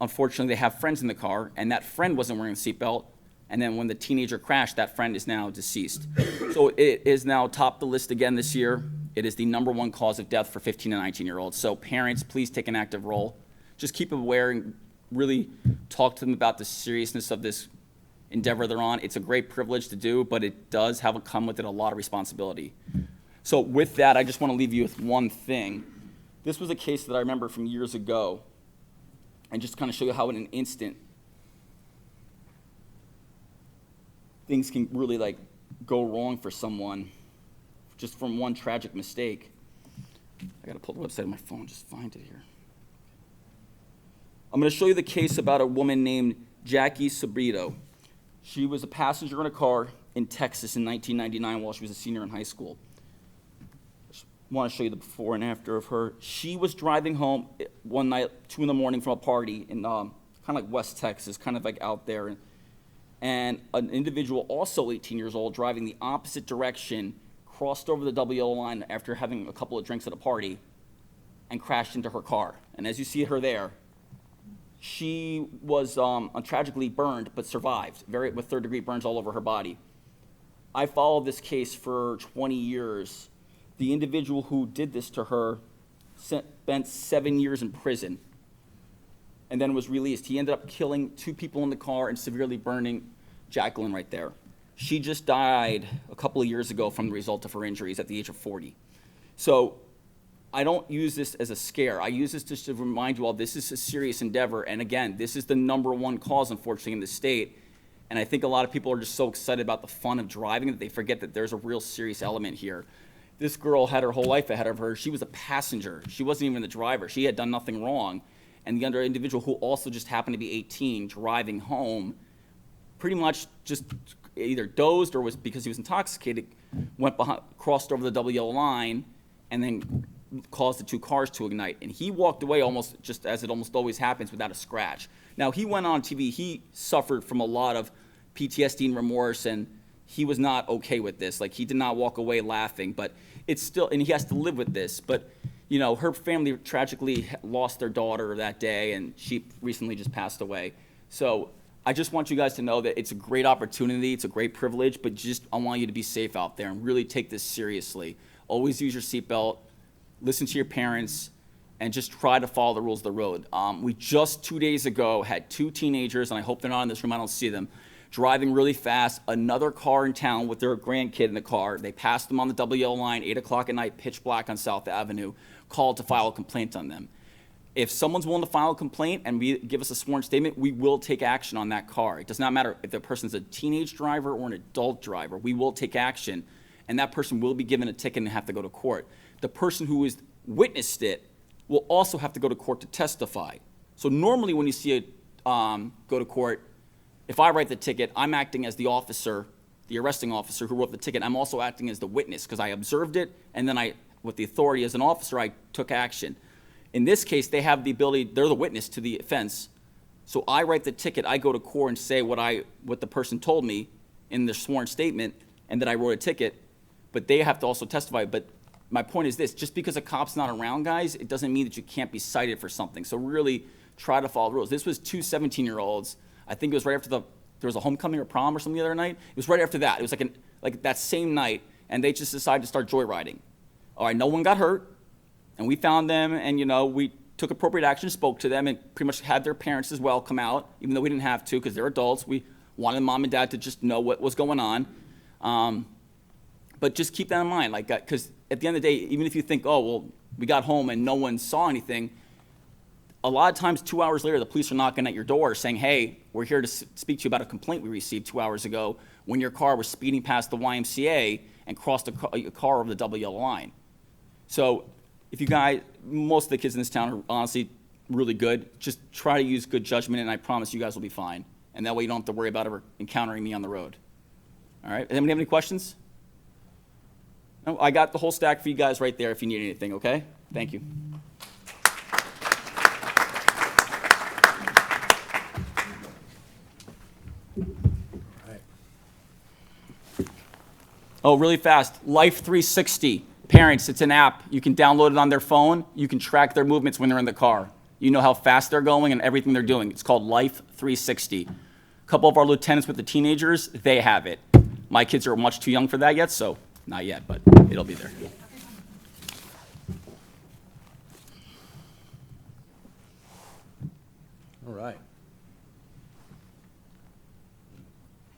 unfortunately they have friends in the car and that friend wasn't wearing the seatbelt, and then when the teenager crashed, that friend is now deceased. So it is now topped the list again this year. It is the number one cause of death for 15 and 19-year-olds. So parents, please take an active role. Just keep aware and really talk to them about the seriousness of this endeavor they're on. It's a great privilege to do, but it does come with it a lot of responsibility. So with that, I just want to leave you with one thing. This was a case that I remember from years ago, and just kind of show you how in an instant things can really like go wrong for someone just from one tragic mistake. I got to pull the website on my phone, just find it here. I'm going to show you the case about a woman named Jackie Sabrito. She was a passenger in a car in Texas in 1999 while she was a senior in high school. Just want to show you the before and after of her. She was driving home one night, 2 in the morning, from a party in kind of like West Texas, kind of like out there. And an individual, also 18 years old, driving the opposite direction, crossed over the double yellow line after having a couple of drinks at a party and crashed into her car. And as you see her there, she was tragically burned but survived, with third-degree burns all over her body. I followed this case for 20 years. The individual who did this to her spent 7 years in prison and then was released. He ended up killing 2 people in the car and severely burning Jacqueline right there. She just died a couple of years ago from the result of her injuries at the age of 40. So I don't use this as a scare. I use this just to remind you all this is a serious endeavor. And again, this is the number one cause, unfortunately, in the state. And I think a lot of people are just so excited about the fun of driving that they forget that there's a real serious element here. This girl had her whole life ahead of her. She was a passenger. She wasn't even the driver. She had done nothing wrong. And the other individual, who also just happened to be 18, driving home, pretty much just either dozed or was, because he was intoxicated, crossed over the double yellow line and then caused the 2 cars to ignite. And he walked away almost just as it almost always happens, without a scratch. Now, he went on TV. He suffered from a lot of PTSD and remorse, and he was not okay with this. Like, he did not walk away laughing, but it's still, and he has to live with this. But, you know, her family tragically lost their daughter that day, and she recently just passed away. So I just want you guys to know that it's a great opportunity. It's a great privilege, but I want you to be safe out there and really take this seriously. Always use your seatbelt. Listen to your parents, and just try to follow the rules of the road. We just 2 days ago had 2 teenagers, and I hope they're not in this room, I don't see them, driving really fast, another car in town with their grandkid in the car. They passed them on the double yellow line, 8 o'clock at night, pitch black on South Avenue, called to file a complaint on them. If someone's willing to file a complaint and give us a sworn statement, we will take action on that car. It does not matter if the person's a teenage driver or an adult driver. We will take action, and that person will be given a ticket and have to go to court. The person who has witnessed it will also have to go to court to testify. So normally when you see it go to court, if I write the ticket, I'm acting as the officer, the arresting officer who wrote the ticket. I'm also acting as the witness because I observed it, and then with the authority as an officer, I took action. In this case, they have the ability, they're the witness to the offense. So I write the ticket, I go to court and say what the person told me in their sworn statement, and that I wrote a ticket, but they have to also testify. But my point is this, just because a cop's not around, guys, it doesn't mean that you can't be cited for something. So really try to follow the rules. This was two 17-year-olds. I think it was right after there was a homecoming or prom or something the other night. It was right after that. It was like that same night, and they just decided to start joyriding. All right, no one got hurt. And we found them, and, we took appropriate action, spoke to them, and pretty much had their parents as well come out, even though we didn't have to because they're adults. We wanted mom and dad to just know what was going on. But just keep that in mind, because at the end of the day, even if you think, oh, well, we got home and no one saw anything, a lot of times 2 hours later, the police are knocking at your door saying, hey, we're here to speak to you about a complaint we received 2 hours ago when your car was speeding past the YMCA and crossed a car over the double yellow line. So if you guys, most of the kids in this town are honestly really good. Just try to use good judgment, and I promise you guys will be fine. And that way you don't have to worry about ever encountering me on the road. All right? Anybody have any questions? No, I got the whole stack for you guys right there if you need anything, okay? Thank you. Oh, really fast. Life 360. Parents, it's an app. You can download it on their phone. You can track their movements when they're in the car. You know how fast they're going and everything they're doing. It's called Life 360. A couple of our lieutenants with the teenagers, they have it. My kids are much too young for that yet, so not yet, but it'll be there. All right.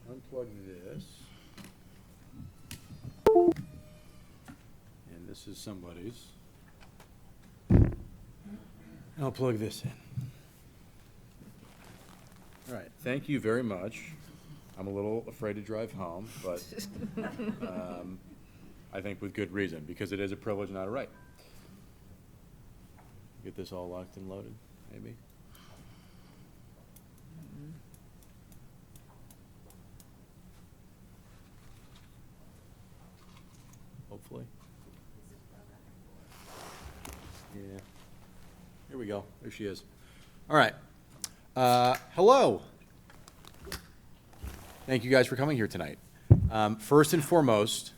Unplug this. And this is somebody's. I'll plug this in. All right, thank you very much. I'm a little afraid to drive home, but I think with good reason, because it is a privilege, not a right. Get this all locked and loaded, maybe? Hopefully. Yeah. Here we go. There she is. All right. Hello. Thank you guys for coming here tonight. First and foremost,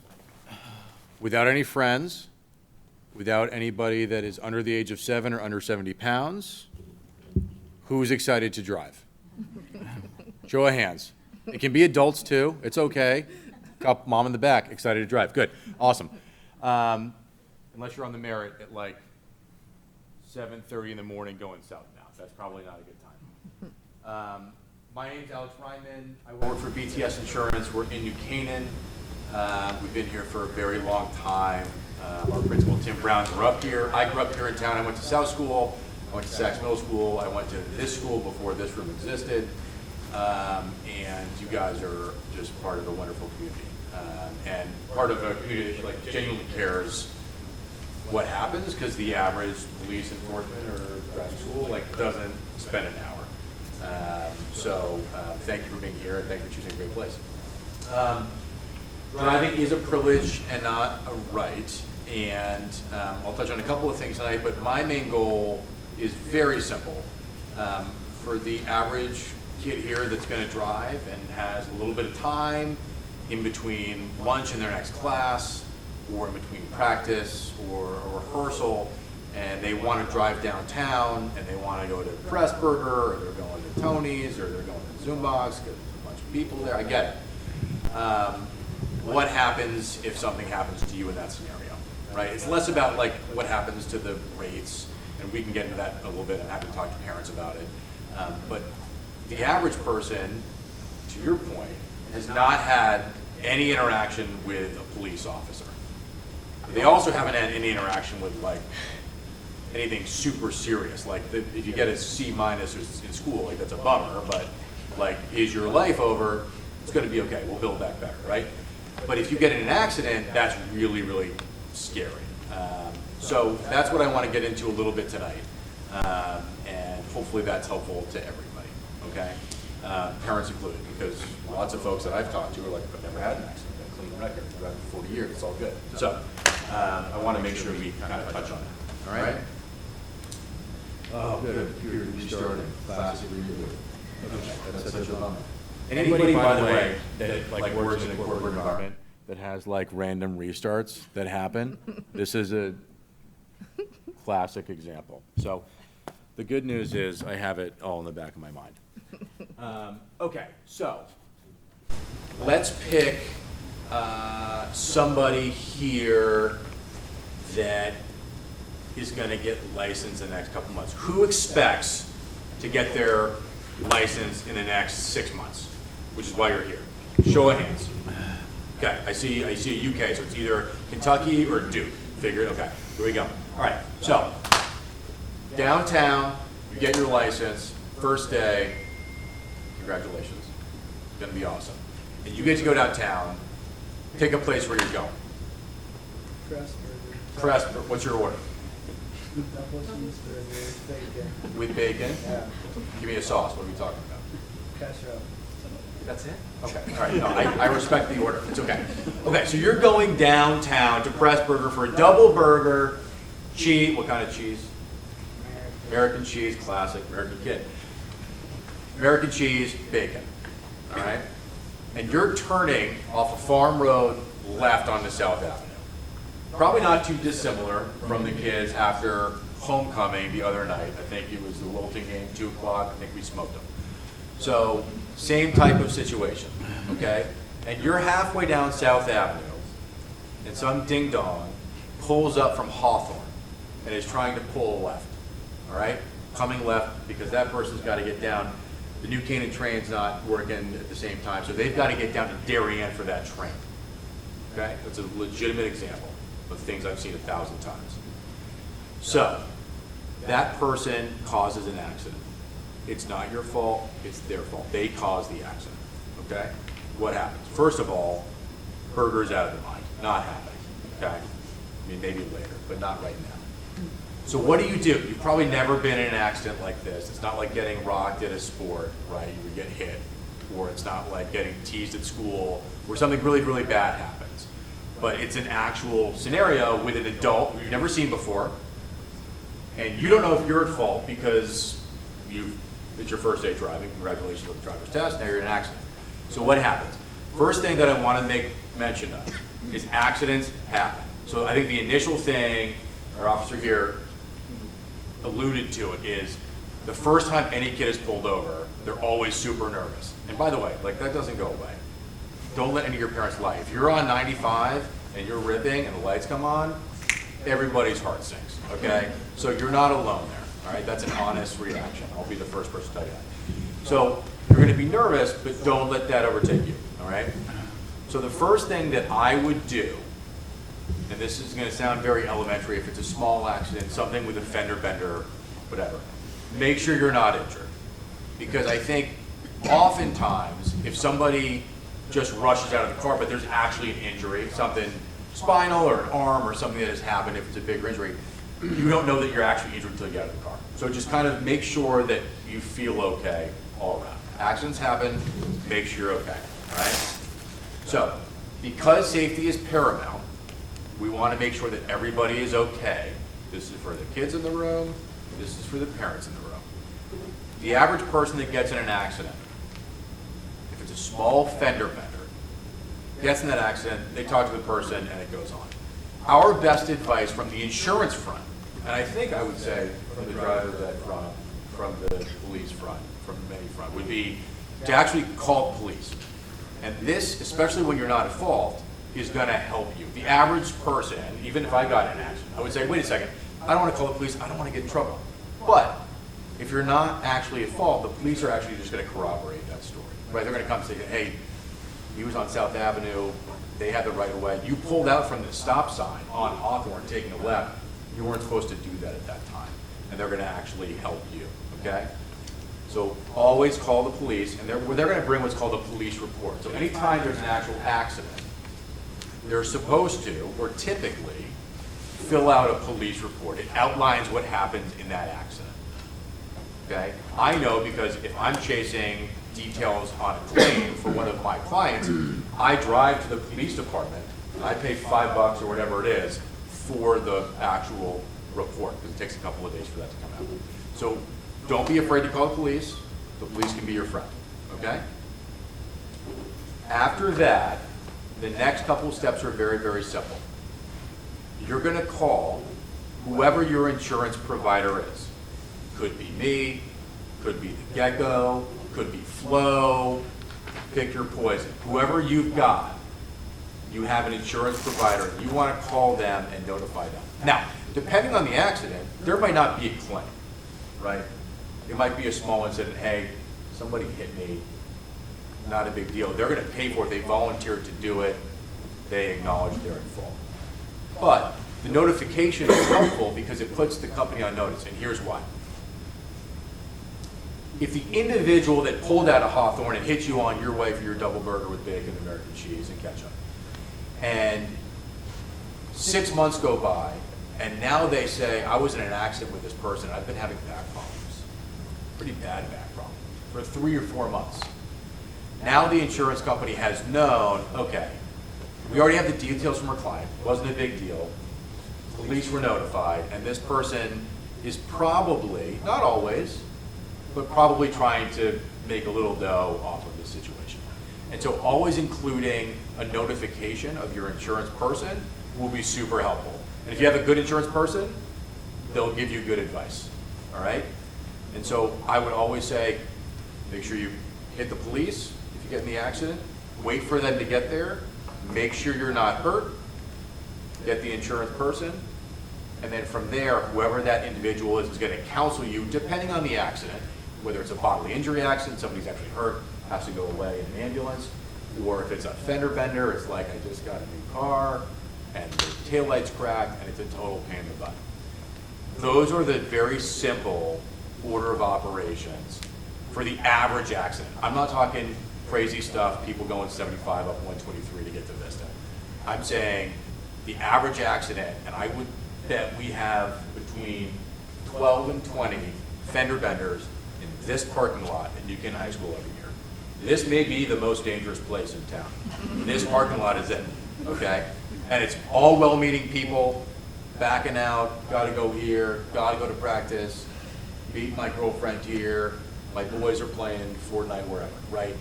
without any friends, without anybody that is under the age of 7 or under 70 pounds, who's excited to drive? Show of hands. It can be adults too. It's okay. Mom in the back, excited to drive. Good. Awesome. Unless you're on the Merit at like 7:30 in the morning going south now. That's probably not a good time. My name's Alex Ryman. I work for BTS Insurance. We're in New Canaan. We've been here for a very long time. Our principal, Tim Brown, grew up here. I grew up here in town. I went to South School. I went to Sachs Middle School. I went to this school before this room existed. And you guys are just part of a wonderful community. And part of a community that like genuinely cares what happens, because the average police enforcement or driving school doesn't spend an hour. So thank you for being here, and thank you for choosing a great place. Driving is a privilege and not a right, and I'll touch on a couple of things tonight, but my main goal is very simple. For the average kid here that's going to drive and has a little bit of time in between lunch and their next class, or in between practice or a rehearsal, and they want to drive downtown, and they want to go to Pressburger, or they're going to Tony's, or they're going to Zoombox, because there's a bunch of people there. I get it. What happens if something happens to you in that scenario, right? It's less about what happens to the rates, and we can get into that a little bit. I'm happy to talk to parents about it. But the average person, to your point, has not had any interaction with a police officer. They also haven't had any interaction with anything super serious. Like if you get a C- in school, like that's a bummer, but like, is your life over? It's gonna be okay, we'll build back better, right? But if you get in an accident, that's really, really scary. So that's what I wanna get into a little bit tonight. And hopefully that's helpful to everybody, okay? Parents included, because lots of folks that I've talked to are like, I've never had an accident, I've got a clean record, I've driving for 40 years, it's all good. So, I wanna make sure we kind of touch on that, all right? Oh, good, computer restarting, classic reboot. Okay, that's such a bummer. Anybody, by the way, that like works in a corporate environment that has like random restarts that happen, this is a classic example. So, the good news is I have it all in the back of my mind. Okay, so let's pick somebody here that is going to get licensed in the next couple months. Who expects to get their license in the next 6 months, which is why you're here? Show of hands. Okay, I see a UK, so it's either Kentucky or Duke. Figured, okay, here we go. All right, so downtown, you get your license, first day, congratulations. It's gonna be awesome. And you get to go downtown, pick a place where you're going. Pressburger, what's your order? With bacon? Yeah. Give me a sauce, what are we talking about? Casserole. That's it? Okay, all right, no, I respect the order, it's okay. Okay, so you're going downtown to Pressburger for a double burger, cheese, what kind of cheese? American cheese, classic, American kid. American cheese, bacon, all right? And you're turning off a farm road left onto South Avenue. Probably not too dissimilar from the kids after homecoming the other night. I think it was the Wilton game, 2 o'clock, I think we smoked them. So, same type of situation, okay? And you're halfway down South Avenue, and some ding-dong pulls up from Hawthorne and is trying to pull a left, all right? Coming left, because that person's got to get down. The New Canaan train's not working at the same time, so they've got to get down to Darien for that train, okay? That's a legitimate example of things I've seen 1,000 times. So, that person causes an accident. It's not your fault, it's their fault. They caused the accident, okay? What happens? First of all, burger's out of their mind, not happening, okay? I mean, maybe later, but not right now. So what do? You've probably never been in an accident like this. It's not like getting rocked at a sport, right? You would get hit. Or it's not like getting teased at school where something really, really bad happens. But it's an actual scenario with an adult you've never seen before. And you don't know if you're at fault because it's your first day driving. Congratulations on the driver's test. Now you're in an accident. So what happens? First thing that I want to make mention of is accidents happen. So I think the initial thing, our officer here alluded to it, is the first time any kid is pulled over, they're always super nervous. And by the way, like, that doesn't go away. Don't let any of your parents lie. If you're on 95 and you're ripping and the lights come on, everybody's heart sinks, okay? So you're not alone there, all right? That's an honest reaction. I'll be the first person to tell you that. So you're gonna be nervous, but don't let that overtake you, all right? So the first thing that I would do, and this is gonna sound very elementary, if it's a small accident, something with a fender bender, whatever, make sure you're not injured. Because I think oftentimes, if somebody just rushes out of the car, but there's actually an injury, something spinal or an arm or something that has happened, if it's a bigger injury, you don't know that you're actually injured until you get out of the car. So just kind of make sure that you feel okay all around. Accidents happen, make sure you're okay, all right? So, because safety is paramount, we want to make sure that everybody is okay. This is for the kids in the room, this is for the parents in the room. The average person that gets in an accident, if it's a small fender bender, gets in that accident, they talk to the person, and it goes on. Our best advice from the insurance front, and I think I would say from the driver's ed front, from the police front, from many front, would be to actually call police. And this, especially when you're not at fault, is going to help you. The average person, even if I got in an accident, I would say, wait a second, I don't want to call the police, I don't want to get in trouble. But if you're not actually at fault, the police are actually just going to corroborate that story. Right? They're going to come and say, hey, he was on South Avenue, they had the right of way. You pulled out from the stop sign on Hawthorne taking a left. You weren't supposed to do that at that time, and they're gonna actually help you, okay? So always call the police, and they're gonna bring what's called a police report. So anytime there's an actual accident, they're supposed to, or typically, fill out a police report. It outlines what happens in that accident, okay? I know because if I'm chasing details on a claim for one of my clients, I drive to the police department, and I pay $5 or whatever it is for the actual report, because it takes a couple of days for that to come out. So don't be afraid to call the police. The police can be your friend, okay? After that, the next couple of steps are very, very simple. You're gonna call whoever your insurance provider is. Could be me, could be the Gecko, could be Flo, pick your poison. Whoever you've got, you have an insurance provider, you wanna call them and notify them. Now, depending on the accident, there might not be a claim, right? It might be a small incident, hey, somebody hit me, not a big deal. They're gonna pay for it, they volunteered to do it, they acknowledge they're in fault. But the notification is helpful because it puts the company on notice, and here's why. If the individual that pulled out of Hawthorne and hit you on your way for your double burger with bacon, American cheese, and ketchup, and 6 months go by, and now they say, I was in an accident with this person, I've been having back problems, pretty bad back problems, for 3 or 4 months. Now the insurance company has known, okay, we already have the details from our client, it wasn't a big deal, police were notified, and this person is probably, not always, but probably trying to make a little dough off of this situation. And so always including a notification of your insurance person will be super helpful. And if you have a good insurance person, they'll give you good advice, all right? And so I would always say, make sure you hit the police if you get in the accident, wait for them to get there, make sure you're not hurt, get the insurance person, and then from there, whoever that individual is gonna counsel you, depending on the accident, whether it's a bodily injury accident, somebody's actually hurt, has to go away in an ambulance, or if it's a fender bender, it's like, I just got a new car, and the taillight's cracked, and it's a total pain in the butt. Those are the very simple order of operations for the average accident. I'm not talking crazy stuff, people going 75 up 123 to get to Vista. I'm saying the average accident, and I would bet we have between 12 and 20 fender benders in this parking lot at New High School every year. This may be the most dangerous place in town. This parking lot is it, okay? And it's all well-meaning people, backing out, gotta go here, gotta go to practice, meet my girlfriend here, my boys are playing Fortnite wherever, right?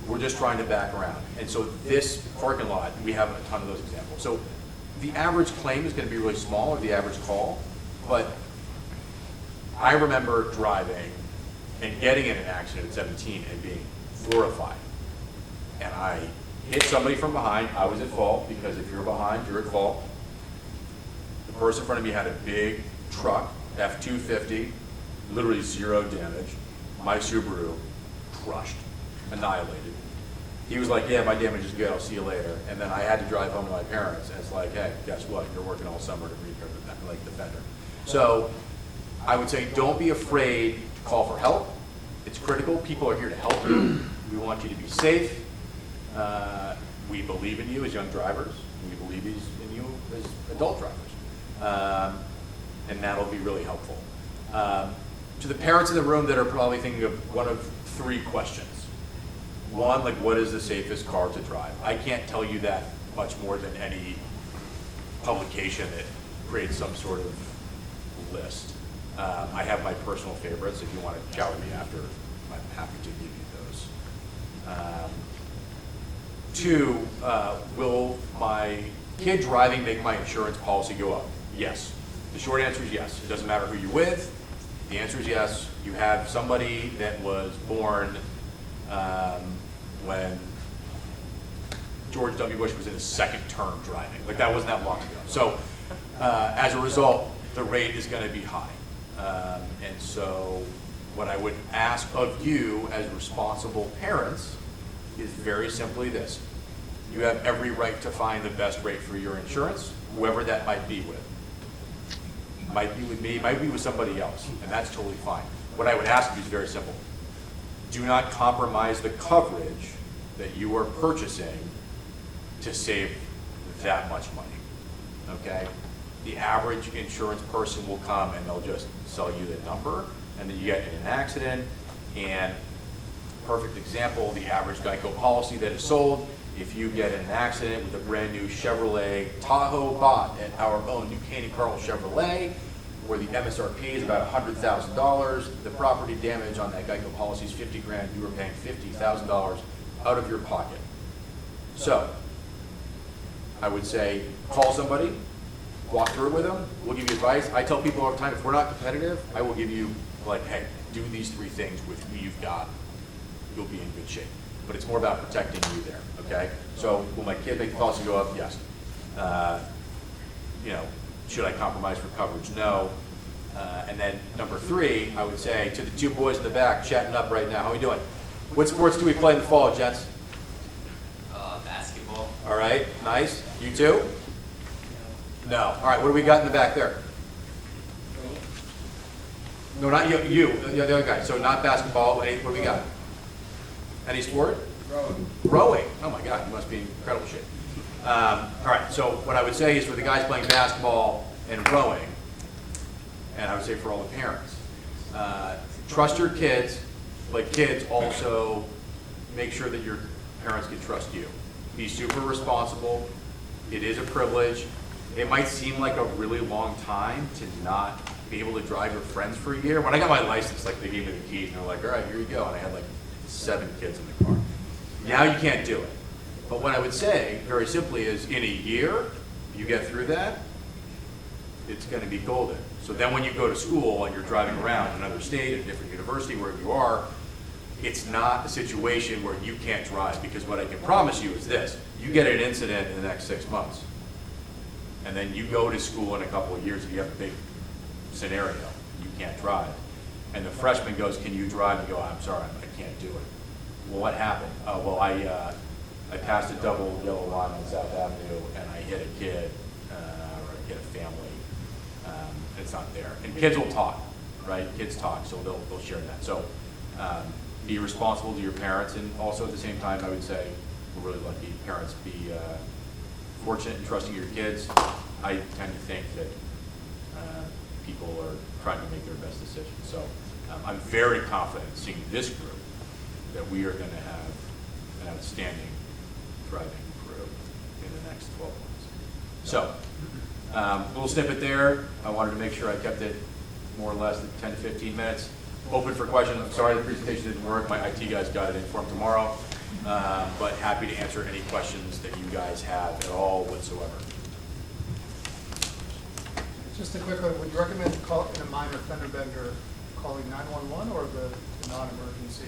We're just trying to back around. And so this parking lot, we have a ton of those examples. So the average claim is gonna be really small, or the average call, but I remember driving and getting in an accident at 17 and being horrified. And I hit somebody from behind, I was at fault, because if you're behind, you're at fault. The person in front of me had a big truck, F-250, literally 0 damage. My Subaru crushed, annihilated. He was like, yeah, my damage is good, I'll see you later. And then I had to drive home to my parents, and it's like, hey, guess what? You're working all summer to repair the fender. So I would say don't be afraid to call for help. It's critical. People are here to help you. We want you to be safe. We believe in you as young drivers. We believe in you as adult drivers. And that'll be really helpful. To the parents in the room that are probably thinking of one of 3 questions. One, like, what is the safest car to drive? I can't tell you that much more than any publication that creates some sort of list. I have my personal favorites. If you want to chat with me after, I'm happy to give you those. 2, will my kid driving make my insurance policy go up? Yes. The short answer is yes. It doesn't matter who you're with. The answer is yes. You have somebody that was born when George W. Bush was in his 2nd term driving. Like, that wasn't that long ago. So as a result, the rate is going to be high. And so what I would ask of you as responsible parents is very simply this. You have every right to find the best rate for your insurance, whoever that might be with. might be with me, might be with somebody else, and that's totally fine. What I would ask you is very simple. Do not compromise the coverage that you are purchasing to save that much money, okay? The average insurance person will come and they'll just sell you the number, and then you get in an accident, and perfect example, the average Geico policy that is sold, if you get in an accident with a brand new Chevrolet Tahoe bought at our own New Caney Carl Chevrolet, where the MSRP is about $100,000, the property damage on that Geico policy is 50 grand, you are paying $50,000 out of your pocket. So, I would say, call somebody, walk through it with them, we'll give you advice. I tell people all the time, if we're not competitive, I will give you, like, hey, do these 3 things with who you've got, you'll be in good shape. But it's more about protecting you there, okay? So, will my kid make the policy go up? Yes. You know, should I compromise for coverage? No. And then number 3, I would say to the 2 boys in the back chatting up right now, how are we doing? What sports do we play in the fall, gents? Basketball. All right, nice. You too? No. All right, what do we got in the back there? No, not you, the other guy. So not basketball, what do we got? Any sport? Rowing. Rowing. Oh my God, you must be in incredible shape. All right, so what I would say is for the guys playing basketball and rowing, and I would say for all the parents, trust your kids, but kids also make sure that your parents can trust you. Be super responsible. It is a privilege. It might seem like a really long time to not be able to drive your friends for a year. When I got my license, like they gave me the keys and they're like, all right, here you go. And I had like 7 kids in the car. Now you can't do it. But what I would say, very simply, is in a year, you get through that, it's going to be golden. So then when you go to school and you're driving around in another state, a different university, wherever you are, it's not a situation where you can't drive, because what I can promise you is this: you get an incident in the next 6 months, and then you go to school in a couple of years and you have a big scenario, you can't drive. And the freshman goes, can you drive? And you go, I'm sorry, I can't do it. Well, what happened? Well, I passed a double yellow line on South Avenue and I hit a kid, or I hit a family, it's not there. And kids will talk, right? Kids talk, so they'll share that. So be responsible to your parents, and also at the same time, I would say, we're really lucky parents, be fortunate in trusting your kids. I tend to think that people are trying to make their best decisions. So I'm very confident seeing this group that we are going to have an outstanding driving crew in the next 12 months. So little snippet there. I wanted to make sure I kept it more or less 10 to 15 minutes. Open for questions. I'm sorry the presentation didn't work. My IT guys got it in for them tomorrow. But happy to answer any questions that you guys have at all whatsoever. Just a quick one, would you recommend call in a minor fender bender calling 911 or the non-emergency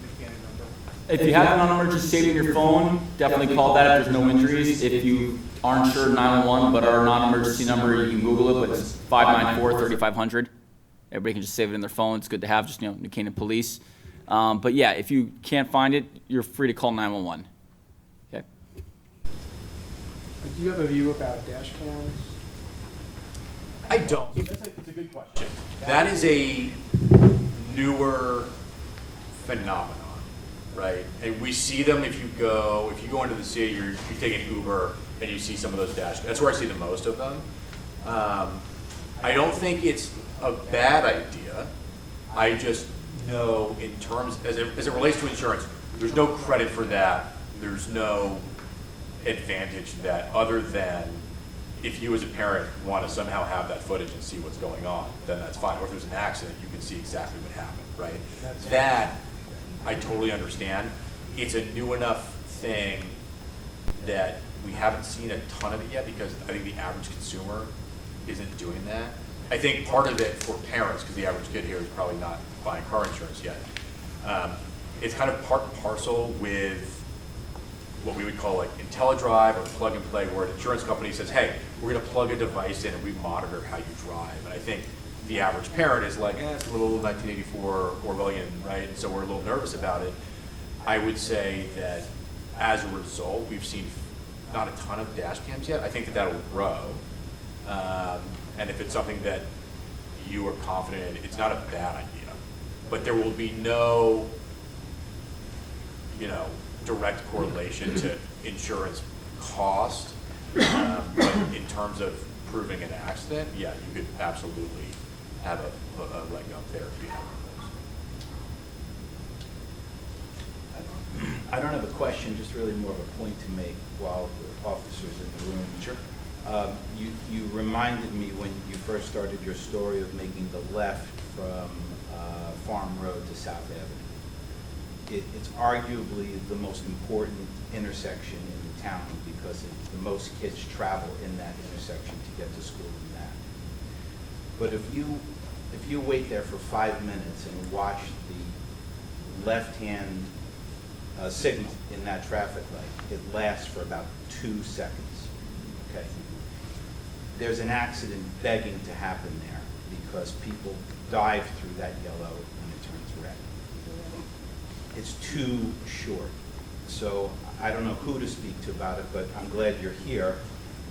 mechanic number? If you have a non-emergency saved in your phone, definitely call that if there's no injuries. If you aren't sure 911, but our non-emergency number, you can Google it, but it's 594-3500. Everybody can just save it in their phone. It's good to have, just, New Canaan Police. But yeah, if you can't find it, you're free to call 911. Okay? Do you have a view about dash cams? I don't. It's a good question. That is a newer phenomenon, right? And we see them if you go into the city, you take an Uber and you see some of those dash. That's where I see the most of them. I don't think it's a bad idea. I just know in terms, as it relates to insurance, there's no credit for that. There's no advantage to that other than if you as a parent want to somehow have that footage and see what's going on, then that's fine. Or if there's an accident, you can see exactly what happened, right? That, I totally understand. It's a new enough thing that we haven't seen a ton of it yet, because I think the average consumer isn't doing that. I think part of it for parents, because the average kid here is probably not buying car insurance yet, it's kind of part and parcel with what we would call like IntelliDrive or plug and play, where an insurance company says, hey, we're going to plug a device in and we monitor how you drive. And I think the average parent is like, it's a little 1984 Orwellian, right? And so we're a little nervous about it. I would say that as a result, we've seen not a ton of dash cams yet. I think that will grow. And if it's something that you are confident in, it's not a bad idea. But there will be no, direct correlation to insurance cost. But in terms of proving an accident, yeah, you could absolutely have a leg up there if you have one of those. I don't have a question, just really more of a point to make while the officers in the room. Sure. You reminded me when you first started your story of making the left from Farm Road to South Avenue. It's arguably the most important intersection in the town because the most kids travel in that intersection to get to school and back. But if you wait there for 5 minutes and watch the left-hand signal in that traffic light, it lasts for about 2 seconds, okay? There's an accident begging to happen there because people dive through that yellow when it turns red. It's too short. So I don't know who to speak to about it, but I'm glad you're here.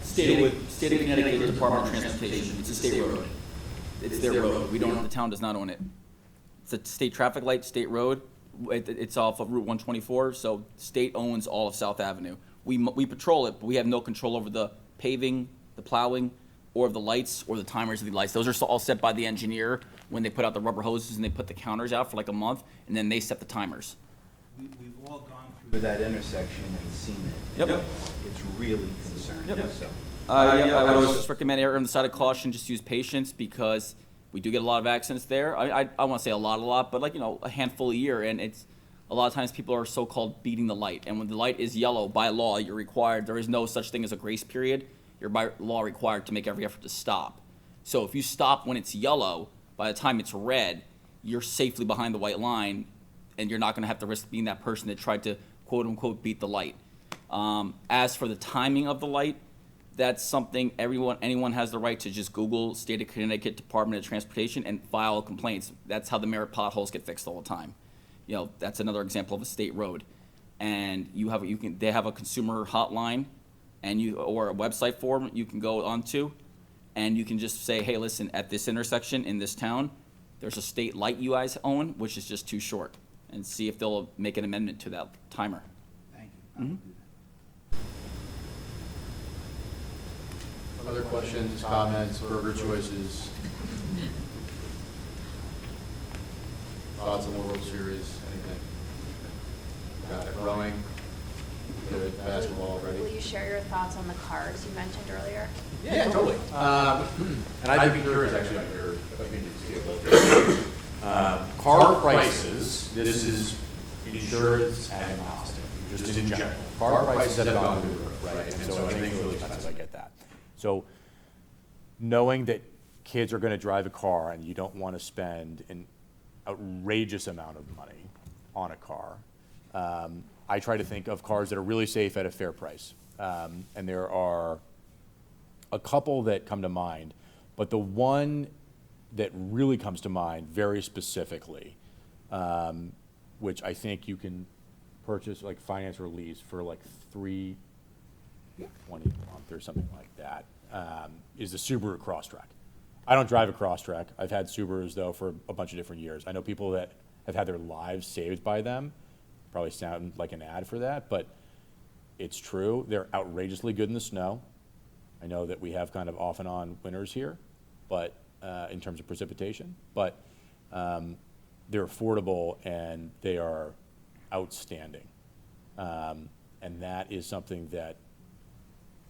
State of Connecticut Department of Transportation, it's a state road. It's their road, we don't own, the town does not own it. It's a state traffic light, state road, it's off of Route 124, so state owns all of South Avenue. We patrol it, but we have no control over the paving, the plowing, or the lights, or the timers of the lights. Those are all set by the engineer when they put out the rubber hoses and they put the counters out for like a month, and then they set the timers. We've all gone through that intersection and seen it. Yep. It's really concerning, Yep. so. I would just recommend err on the side of caution, just use patience, because we do get a lot of accidents there. I want to say a lot, but a handful a year, and it's, a lot of times people are so-called beating the light, and when the light is yellow, by law, you're required, there is no such thing as a grace period. You're by law required to make every effort to stop. So if you stop when it's yellow, by the time it's red, you're safely behind the white line, and you're not going to have to risk being that person that tried to quote-unquote beat the light. As for the timing of the light, that's something anyone has the right to just Google State of Connecticut Department of Transportation and file complaints. That's how the merit potholes get fixed all the time. That's another example of a state road. And they have a consumer hotline or a website form you can go onto, and you can just say, hey, listen, at this intersection in this town, there's a state light you guys own, which is just too short, and see if they'll make an amendment to that timer. Thank you. I will do that. Other questions, comments, burger choices? Thoughts on the World Series, anything? Got it, rowing, good, basketball, ready? Will you share your thoughts on the cars you mentioned earlier? Yeah, totally. And I'd be curious actually on your opinions too. Car prices, this is insurance agnostic, just in general. Car prices have gone through the roof, right? And so anything's really expensive, I get that. So knowing that kids are gonna drive a car and you don't wanna spend an outrageous amount of money on a car, I try to think of cars that are really safe at a fair price. And there are a couple that come to mind, but the one that really comes to mind very specifically, which I think you can purchase, like finance or lease for like $320 a month or something like that, is the Subaru Crosstrek. I don't drive a Crosstrek. I've had Subarus though for a bunch of different years. I know people that have had their lives saved by them. Probably sound like an ad for that, but it's true. They're outrageously good in the snow. I know that we have kind of off and on winters here, but in terms of precipitation, but they're affordable and they are outstanding. And that is something that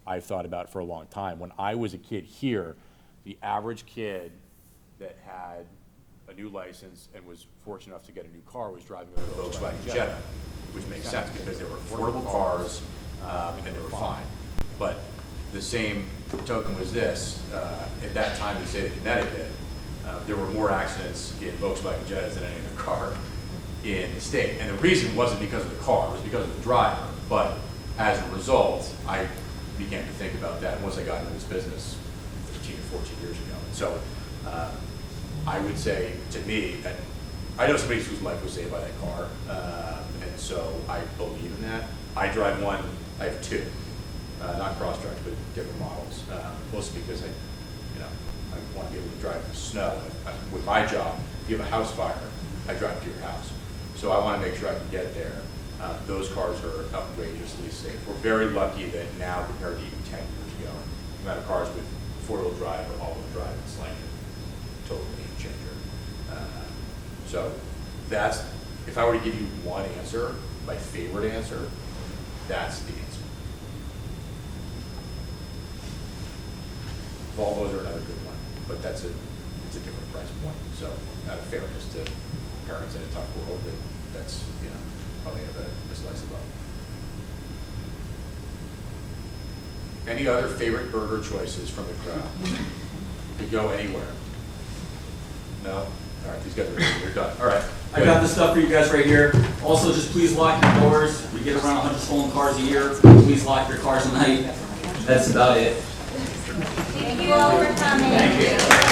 I've thought about for a long time. When I was a kid here, the average kid that had a new license and was fortunate enough to get a new car was driving a Volkswagen Jetta, which makes sense because they were affordable cars and they were fine. But the same token was this, at that time in the state of Connecticut, there were more accidents in Volkswagen Jettas than any other car in the state. And the reason wasn't because of the car, it was because of the driver. But as a result, I began to think about that once I got into this business 13 or 14 years ago. And so I would say to me, that I know somebody whose life was saved by that car, and so I believe in that. I drive one, I have two, not Crosstreks, but different models, mostly because I I want to be able to drive in the snow. With my job, if you have a house fire, I drive to your house. So I want to make sure I can get there. Those cars are outrageously safe. We're very lucky that now compared to even 10 years ago, the amount of cars with four-wheel drive or all-wheel drive, it's like a total game changer. So that's, if I were to give you one answer, my favorite answer, that's the answer. Volvos are another good one, but it's a different price point. So out of fairness to parents in a tough world, that's, probably have a slice above. Any other favorite burger choices from the crowd? Could go anywhere. No? All right, these guys are done. All right. I got the stuff for you guys right here. Also, just please lock your doors. We get around 100 stolen cars a year. Please lock your cars at night. That's about it. Thank you all for coming. Thank you.